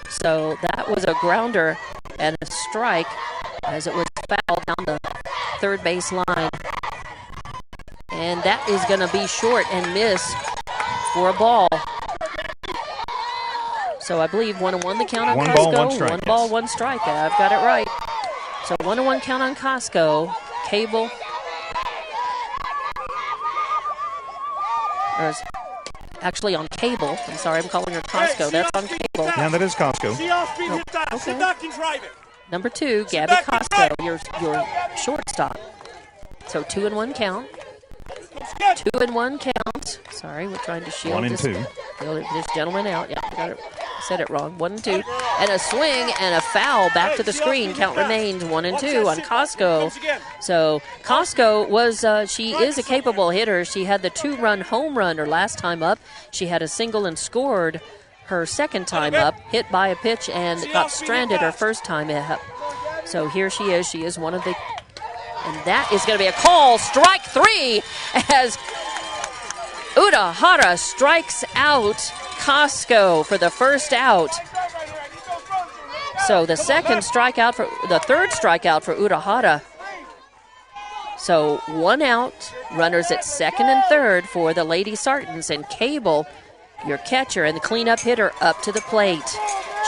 A: So that was a grounder and a strike as it was fouled down the third base line. And that is going to be short and miss for a ball. So I believe 1-1 the count on
B: One
A: Casco.
B: ball, one strike.
A: One ball, one strike. I've got it right. So 1-1 count on Casco. Cable. Actually on Cable. I'm sorry, I'm calling her Casco. That's on Cable.
B: Yeah, that is Casco.
A: Okay. Number 2, Gabby Casco, your shortstop. So 2-1 count. 2-1 count. Sorry, we're trying to shield
B: 1-2.
A: This gentleman out. Yeah, I said it wrong. 1-2. And a swing and a foul back to the screen. Count remains 1-2 on Casco. So Casco she is a capable hitter. She had the 2-run home run her last time up. She had a single and scored her second time up, hit by a pitch and got stranded her first time up. So here she is. She is one of the... And that is going to be a call. Strike 3 as Urahara strikes out Casco for the first out. So the third strikeout for Urahara. So 1 out, runners at second and third for the Lady Sartans, and Cable, your catcher and the cleanup hitter, up to the plate.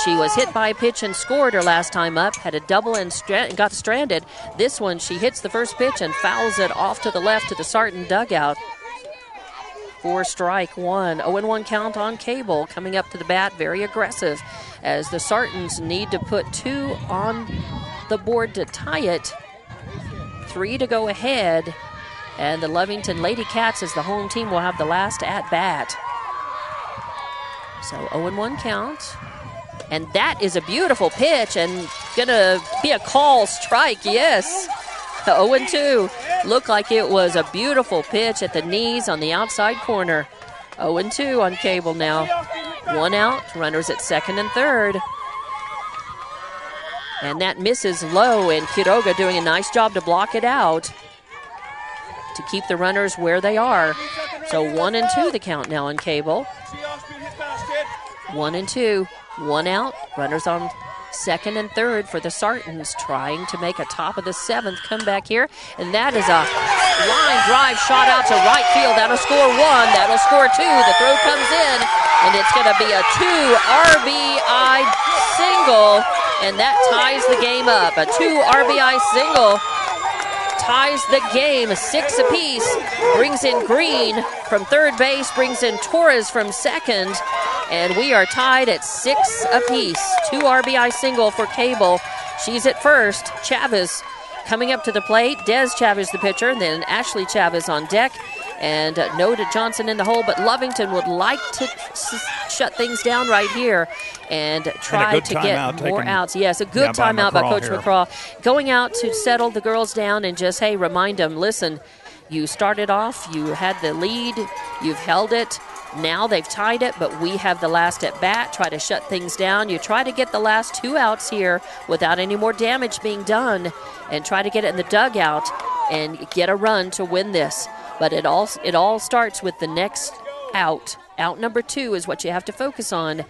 A: She was hit by a pitch and scored her last time up, had a double and got stranded. This one, she hits the first pitch and fouls it off to the left to the Sartan dugout. for strike one. 0-1 count on Cable. Coming up to the bat, very aggressive, as the Sartans need to put 2 on the board to tie it. 3 to go ahead, and the Lovington Lady Cats, as the home team, will have the last at bat. So 0-1 count. And that is a beautiful pitch and gonna be a call strike, yes. 0-2. Looked like it was a beautiful pitch at the knees on the outside corner. 0-2 on Cable now. 1 out, runners at second and third. And that misses low, and Quiroga doing a nice job to block it out to keep the runners where they are. So 1-2 the count now on Cable. 1-2. 1 out, runners on second and third for the Sartans, trying to make a top of the 7th comeback here. And that is a line drive shot out to right field. That'll score 1. That'll score 2. The throw comes in, and it's going to be a 2 RBI single, and that ties the game up. A 2 RBI single ties the game 6 apiece. Brings in Green from third base, brings in Torres from second, and we are tied at 6 apiece. 2 RBI single for Cable. She's at first. Chavez coming up to the plate. Des Chavez the pitcher, and then Ashley Chavez on deck. And no to Johnson in the hole, but Lovington would like to shut things down right here and try to get more outs. Yes, a good timeout by Coach McCraw. Going out to settle the girls down and just, hey, remind them, listen, you started off, you had the lead, you've held it. Now they've tied it, but we have the last at bat. Try to shut things down. You try to get the last 2 outs here without any more damage being done, and try to get it in the dugout and get a run to win this. But it all starts with the next out. Out number 2 is what you have to focus on.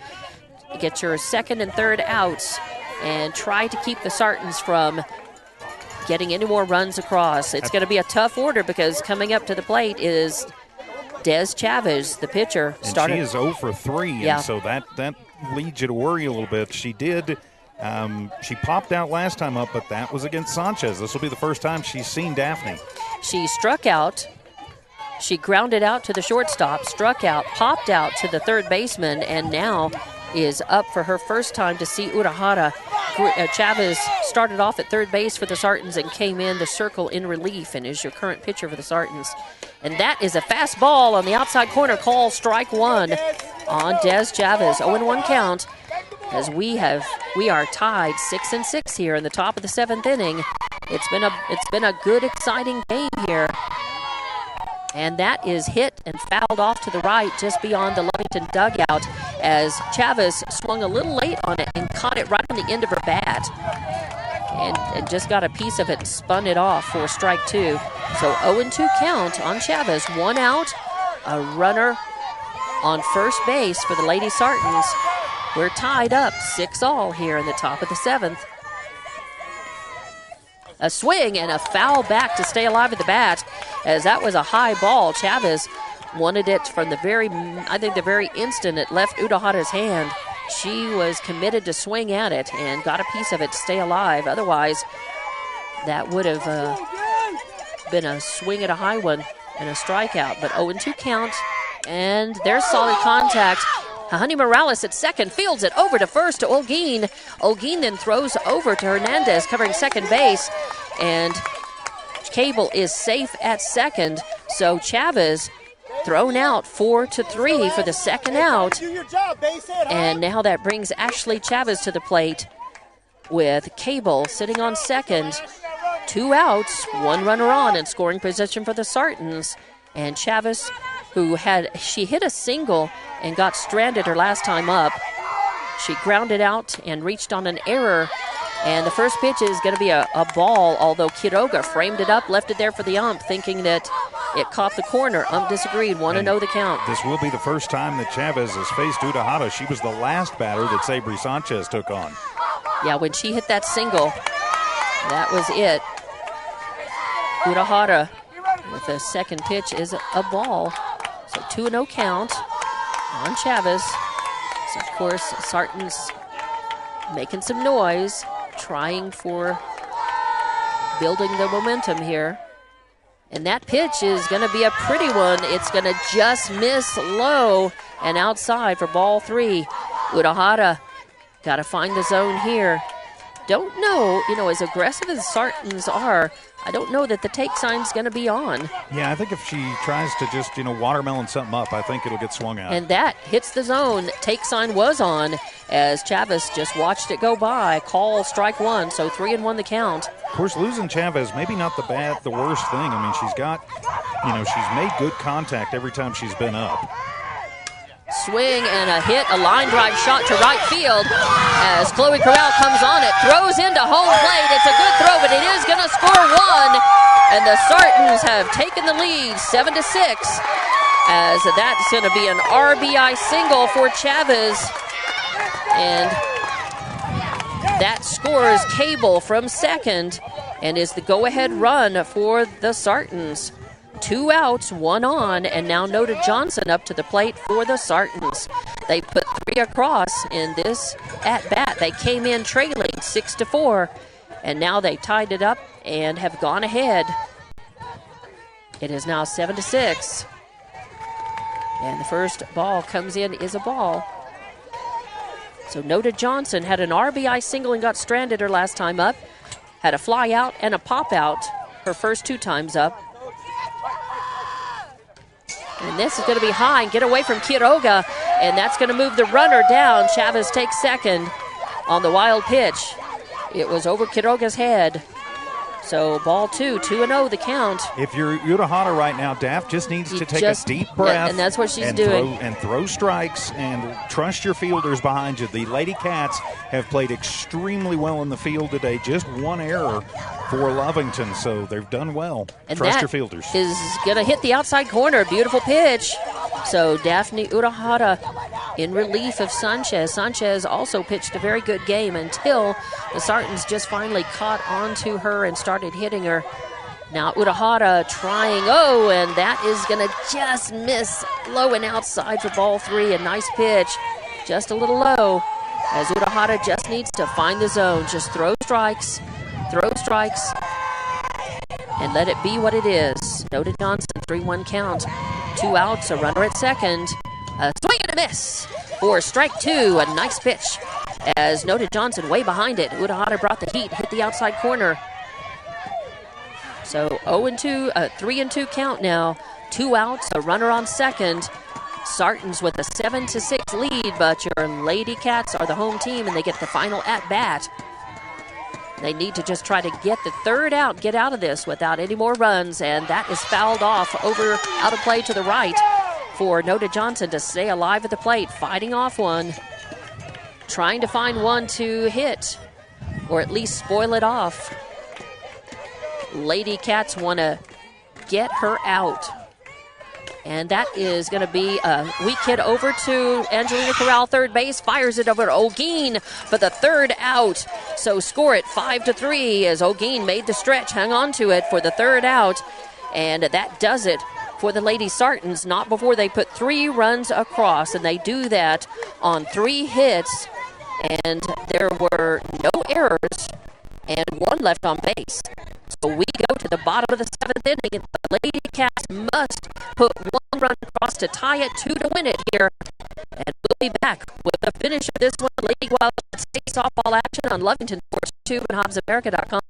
A: Get your second and third outs and try to keep the Sartans from getting any more runs across. It's going to be a tough order because coming up to the plate is Des Chavez, the pitcher.
B: And she is 0 for 3, and so that leads you to worry a little bit. She did. She popped out last time up, but that was against Sanchez. This will be the first time she's seen Daphne.
A: She struck out. She grounded out to the shortstop, struck out, popped out to the third baseman, and now is up for her first time to see Urahara. Chavez started off at third base for the Sartans and came in to circle in relief and is your current pitcher for the Sartans. And that is a fast ball on the outside corner, call strike 1 on Des Chavez. 0-1 count, as we are tied 6-6 here in the top of the 7th inning. It's been a good, exciting game here. And that is hit and fouled off to the right just beyond the Lovington dugout as Chavez swung a little late on it and caught it right on the end of her bat. And just got a piece of it and spun it off for strike 2. So 0-2 count on Chavez. 1 out, a runner on first base for the Lady Sartans. We're tied up 6-all here in the top of the 7th. A swing and a foul back to stay alive at the bat, as that was a high ball. Chavez wanted it from the very instant it left Urahara's hand. She was committed to swing at it and got a piece of it to stay alive. Otherwise, that would have been a swing at a high one and a strikeout. But 0-2 count, and there's solid contact. Honey Morales at second, fields it over to first to Olguin. Olguin then throws over to Hernandez covering second base, and Cable is safe at second. So Chavez thrown out 4-3 for the second out. And now that brings Ashley Chavez to the plate with Cable sitting on second. 2 outs, 1 runner on in scoring position for the Sartans. And Chavez, she hit a single and got stranded her last time up. She grounded out and reached on an error. And the first pitch is going to be a ball, although Quiroga framed it up, left it there for the ump, thinking that it caught the corner. Ump disagreed, 1-0 the count.
B: This will be the first time that Chavez has faced Urahara. She was the last batter that Sabri Sanchez took on.
A: Yeah, when she hit that single, that was it. Urahara with the second pitch is a ball. So 2-0 count on Chavez. So, of course, Sartans making some noise, trying for building the momentum here. And that pitch is going to be a pretty one. It's going to just miss low and outside for ball 3. Urahara got to find the zone here. Don't know, as aggressive as Sartans are, I don't know that the take sign's going to be on.
B: Yeah, I think if she tries to just, watermelon something up, I think it'll get swung out.
A: And that hits the zone. Take sign was on as Chavez just watched it go by. Call strike 1, so 3-1 the count.
B: Of course, losing Chavez, maybe not the worst thing. I mean, she's got, she's made good contact every time she's been up.
A: Swing and a hit, a line drive shot to right field as Chloe Corral comes on it, throws into home plate. It's a good throw, but it is going to score 1, and the Sartans have taken the lead 7-6, as that's going to be an RBI single for Chavez, and that scores Cable from second and is the go-ahead run for the Sartans. 2 outs, 1 on, and now Nota Johnson up to the plate for the Sartans. They put 3 across in this at-bat. They came in trailing 6-4, and now they tied it up and have gone ahead. It is now 7-6, and the first ball comes in is a ball. So Nota Johnson had an RBI single and got stranded her last time up, had a fly out and a pop out her first 2 times up. And this is going to be high and get away from Quiroga, and that's going to move the runner down. Chavez takes second on the wild pitch. It was over Quiroga's head. So ball 2, 2-0 the count.
B: If you're Urahara right now, Daff just needs to take a deep breath.
A: And that's what she's doing.
B: Throw strikes and trust your fielders behind you. The Lady Cats have played extremely well in the field today. Just 1 error for Lovington, so they've done well.
A: And
B: trust your fielders.
A: Is going to hit the outside corner. Beautiful pitch. So Daphne Urahara in relief of Sanchez. Sanchez also pitched a very good game until the Sartans just finally caught onto her and started hitting her. Now Urahara trying, and that is going to just miss low and outside for ball 3. A nice pitch, just a little low, as Urahara just needs to find the zone. Just throw strikes, and let it be what it is. Nota Johnson, 3-1 count. 2 outs, a runner at second. A swing and a miss for strike 2. A nice pitch as Nota Johnson way behind it. Urahara brought the heat, hit the outside corner. So 0-2, 3-2 count now. 2 outs, a runner on second. Sartans with a 7-6 lead, but your Lady Cats are the home team and they get the final at bat. They need to just try to get the 3rd out, get out of this without any more runs, and that is fouled off out of play to the right for Nota Johnson to stay alive at the plate, fighting off one, trying to find one to hit or at least spoil it off. Lady Cats want to get her out. And that is going to be a weak hit over to Angelina Corral, third base, fires it over to Olguin for the 3rd out. So score it 5-3 as Olguin made the stretch, hung on to it for the 3rd out. And that does it for the Lady Sartans, not before they put 3 runs across. And they do that on 3 hits. And there were no errors and 1 left on base. So we go to the bottom of the 7th inning, and the Lady Cats must put 1 run across to tie it, 2 to win it here. And we'll be back with the finish of this one. Lady Wildcats State Softball action on Lovington Sports 2 and HobbsAmerica.com.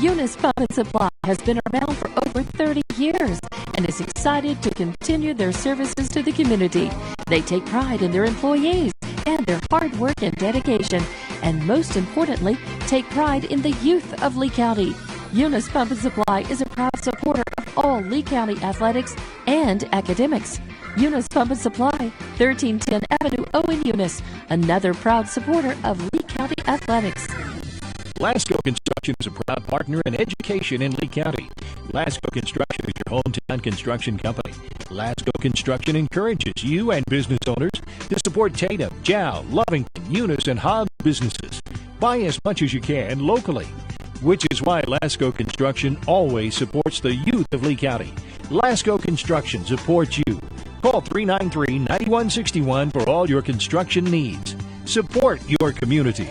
D: Eunice Pump and Supply has been around for over 30 years and is excited to continue their services to the community. They take pride in their employees and their hard work and dedication, and most importantly, take pride in the youth of Lee County. Eunice Pump and Supply is a proud supporter of all Lee County athletics and academics. Eunice Pump and Supply, 1310 Avenue O in Eunice, another proud supporter of Lee County athletics.
C: Lasco Construction is a proud partner in education in Lee County. Lasco Construction is your hometown construction company. Lasco Construction encourages you and business owners to support Tatum, Jow, Lovington, Eunice, and Hobbs businesses. Buy as much as you can locally, which is why Lasco Construction always supports the youth of Lee County. Lasco Construction supports you. Call 393-9161 for all your construction needs. Support your community.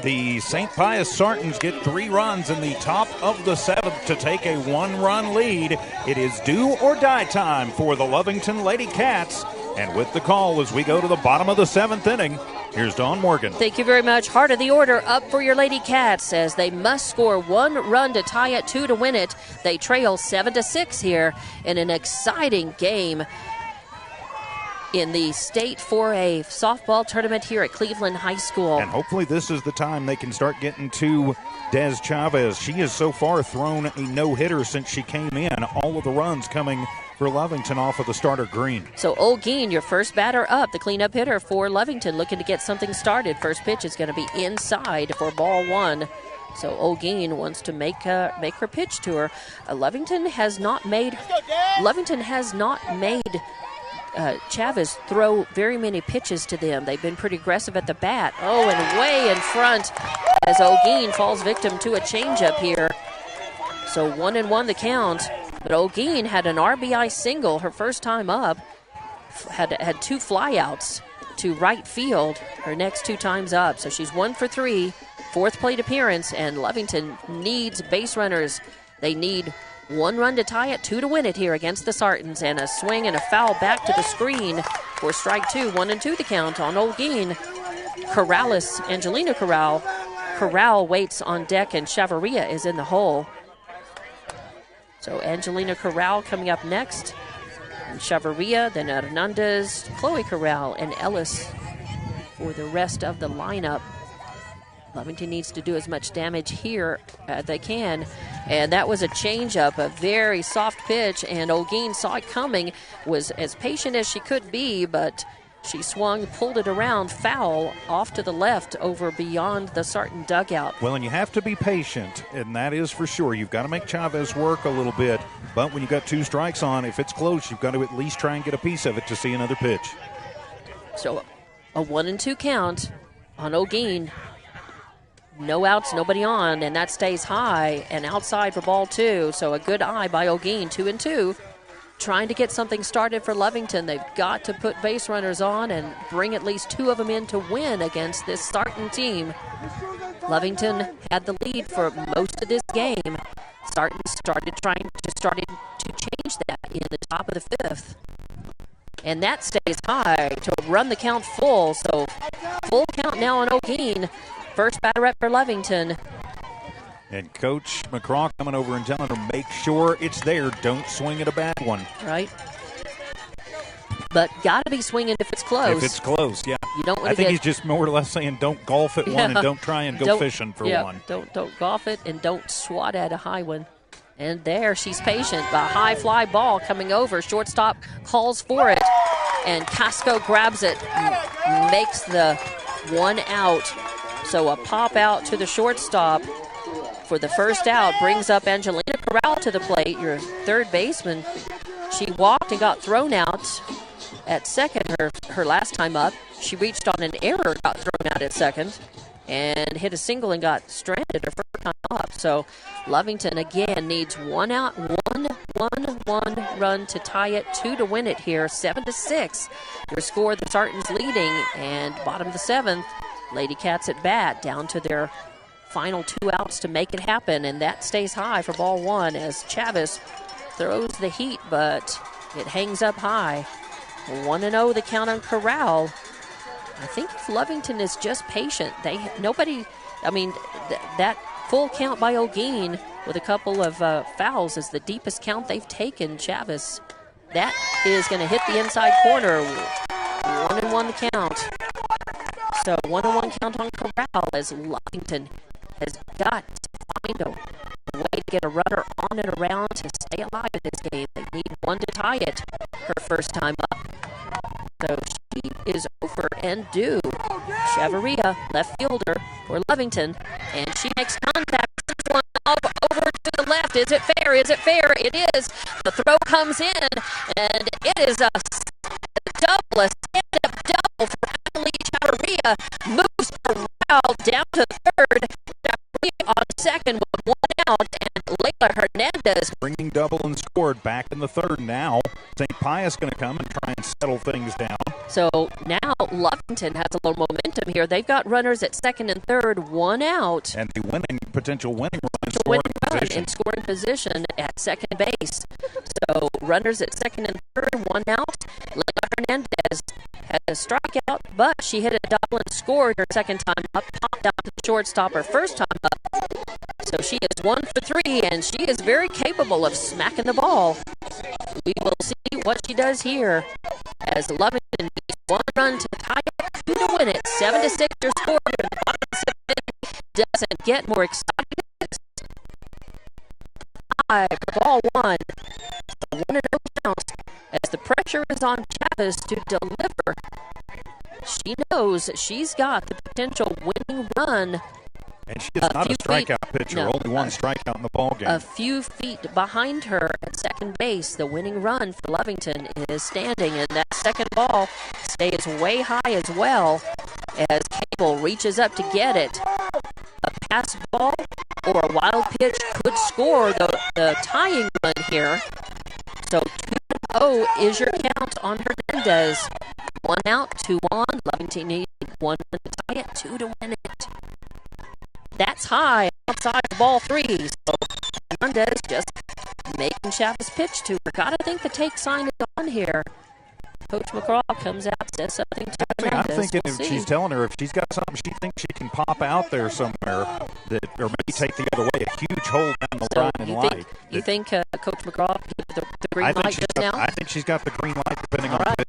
B: The St. Pius Sartans get 3 runs in the top of the 7th to take a 1-run lead. It is do or die time for the Lovington Lady Cats. And with the call as we go to the bottom of the 7th inning, here's Dawn Morgan.
A: Thank you very much. Heart of the order up for your Lady Cats as they must score 1 run to tie it, 2 to win it. They trail 7-6 here in an exciting game in the State 4A Softball Tournament here at Cleveland High School.
B: And hopefully this is the time they can start getting to Des Chavez. She has so far thrown a no-hitter since she came in. All of the runs coming for Lovington off of the starter green.
A: So Olguin, your first batter up, the cleanup hitter for Lovington, looking to get something started. First pitch is going to be inside for ball 1. So Olguin wants to make her pitch to her. Lovington has not made Chavez throw very many pitches to them. They've been pretty aggressive at the bat. Oh, and way in front as Olguin falls victim to a changeup here. So 1-1 the count. But Olguin had an RBI single her first time up. Had 2 flyouts to right field her next 2 times up. So she's 1 for 3, 4th plate appearance, and Lovington needs base runners. They need 1 run to tie it, 2 to win it here against the Sartans, and a swing and a foul back to the screen for strike 2. 1-2 the count on Olguin. Angelina Corral waits on deck, and Chavarria is in the hole. So Angelina Corral coming up next, and Chavarria, then Hernandez, Chloe Corral, and Ellis for the rest of the lineup. Lovington needs to do as much damage here as they can. And that was a changeup, a very soft pitch, and Olguin saw it coming, was as patient as she could be, but she swung, pulled it around, foul off to the left over beyond the Sarton dugout.
B: Well, and you have to be patient, and that is for sure. You've got to make Chavez work a little bit, but when you've got 2 strikes on, if it's close, you've got to at least try and get a piece of it to see another pitch.
A: So a 1-2 count on Olguin. No outs, nobody on, and that stays high and outside for ball 2. So a good eye by Olguin, 2-2. Trying to get something started for Lovington. They've got to put base runners on and bring at least 2 of them in to win against this Sarton team. Lovington had the lead for most of this game. Sarton started to change that in the top of the 5th. And that stays high to run the count full. So full count now on Olguin. First batter up for Lovington.
B: And Coach McCraw coming over and telling her, make sure it's there. Don't swing at a bad one.
A: Right. But got to be swinging if it's close.
B: If it's close, yeah.
A: You don't want
B: I think he's just more or less saying don't golf at one and don't try and go fishing for one.
A: Don't golf it and don't swat at a high one. And there, she's patient. A high fly ball coming over. Shortstop calls for it. And Casco grabs it and makes the 1 out. So a pop out to the shortstop for the first out brings up Angelina Corral to the plate, your third baseman. She walked and got thrown out at second her last time up. She reached on an error, got thrown out at second, and hit a single and got stranded her first time up. So Lovington again needs 1 out, 1 run to tie it, 2 to win it here, 7-6. Your score, the Sartans leading, and bottom of the 7th, Lady Cats at bat, down to their final 2 outs to make it happen, and that stays high for ball 1 as Chavez throws the heat, but it hangs up high. 1-0 the count on Corral. I think if Lovington is just patient, that full count by Olguin with a couple of fouls is the deepest count they've taken. Chavez, that is going to hit the inside corner. 1-1 the count. So 1-1 count on Corral as Lovington has got to find a way to get a runner on and around to stay alive in this game. They need 1 to tie it her first time up. So she is over and due. Chavarria, left fielder for Lovington, and she makes contact. One over to the left. Is it fair? Is it fair? It is. The throw comes in, and it is a double, a stand-up double for Emily Chavarria. Moves Corral down to third. Chavarria on second with 1 out, and Layla Hernandez.
B: Bringing double and scored back in the 3rd now. St. Pius going to come and try and settle things down.
A: So now Lovington has a little momentum here. They've got runners at second and third, one out.
B: And the potential winning run
A: In scoring position at second base. So runners at second and third, one out. Linda Hernandez had a strikeout, but she hit a double and scored her second time up, popped out to the shortstop her first time up. So she is 1 for 3, and she is very capable of smacking the ball. We will see what she does here as Lovington needs one run to tie it, 2 to win it. 7-6 your score here in the bottom of the 7th. Doesn't get more exciting. Ball 1. 1-0 count as the pressure is on Chavez to deliver. She knows she's got the potential winning run.
B: And she is not a strikeout pitcher, only one strikeout in the ballgame.
A: A few feet behind her at second base, the winning run for Lovington is standing, and that second ball stays way high as well as Cable reaches up to get it. A pass ball or a wild pitch could score the tying run here. So 2-0 is your count on Hernandez. 1 out, 2 on. Lovington needs 1 to tie it, 2 to win it. That's high outside of ball 3. So Hernandez just making Chavez pitch to her. Gotta think the take sign is on here. Coach McCraw comes out, says something to Hernandez.
B: I'm thinking she's telling her if she's got something she thinks she can pop out there somewhere, or maybe take the other way, a huge hole down the line and light.
A: You think Coach McCraw gave the green light just now?
B: I think she's got the green light depending on
A: the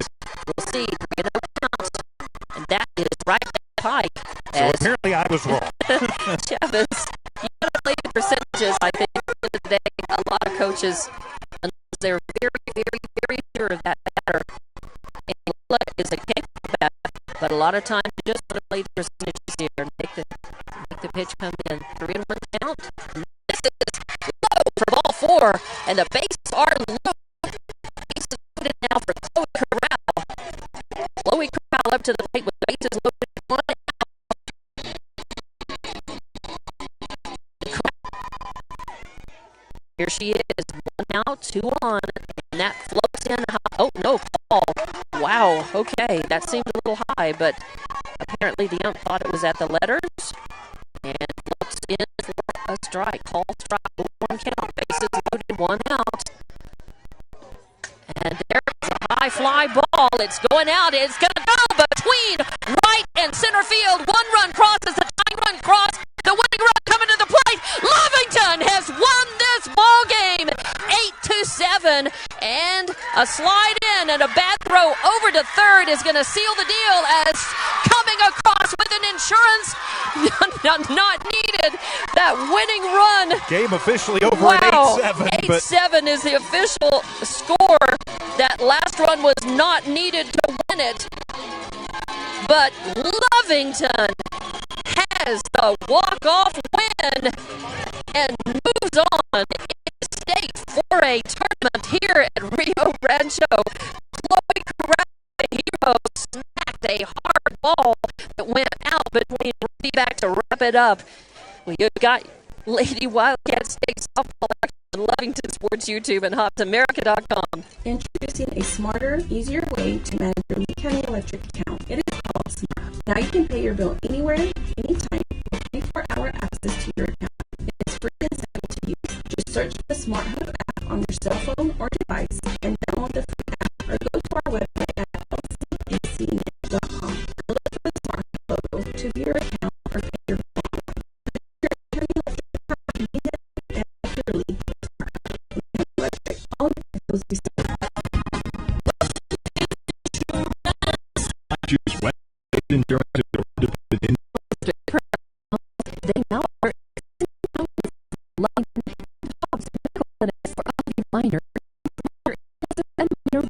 A: We'll see. And that is right at the pike.
B: So apparently I was wrong.
A: Chavez, you got to play the percentages. I think at the end of the day, a lot of coaches, unless they're very, very, very sure of that batter, and Lola is a capable batter, but a lot of times you just want to play the percentages here and make the pitch come in. 3-1 count. This is low for ball 4, and the bases are low. Bases loaded now for Chloe Corral. Chloe Corral up to the plate with bases loaded. 1 out. Here she is, 1 out, 2 on, and that floats in. Oh, no, ball. Wow, okay, that seemed a little high, but apparently the ump thought it was at the letters, and floats in for a strike. Call strike, 1 count, bases loaded, 1 out. And there's a high fly ball. It's going out. It's going to go between right and center field. 1 run crosses the tying run cross. The winning run coming to the plate. Lovington has won this ball game 8-7, and a slide in and a bad throw over to third is going to seal the deal as coming across with an insurance not needed. That winning run.
B: Game officially over at 8-7.
A: 8-7 is the official score. That last run was not needed to win it. But Lovington has the walk-off win and moves on in state for a tournament here at Rio Rancho. Chloe Corral, the hero, smacked a hard ball that went out between Ruby back to wrap it up. We've got Lady Wildcat State Softball action on Lovington Sports YouTube and HopsAmerica.com.
F: Introducing a smarter, easier way to manage your Lee County Electric account. It is called Smart. Now you can pay your bill anywhere, anytime, with 24-hour access to your account. It is free and simple to use. Just search for the Smart Hub app on your cell phone or device and download the free app, or go to our website at lcncnet.com and look for the Smart Hub logo to view your account or pay your bill. Your County Electric account conveniently and securely with Smart Hub. Electric, all your bills be served.
D: They now are Lovington jobs medical clinics for minor and minor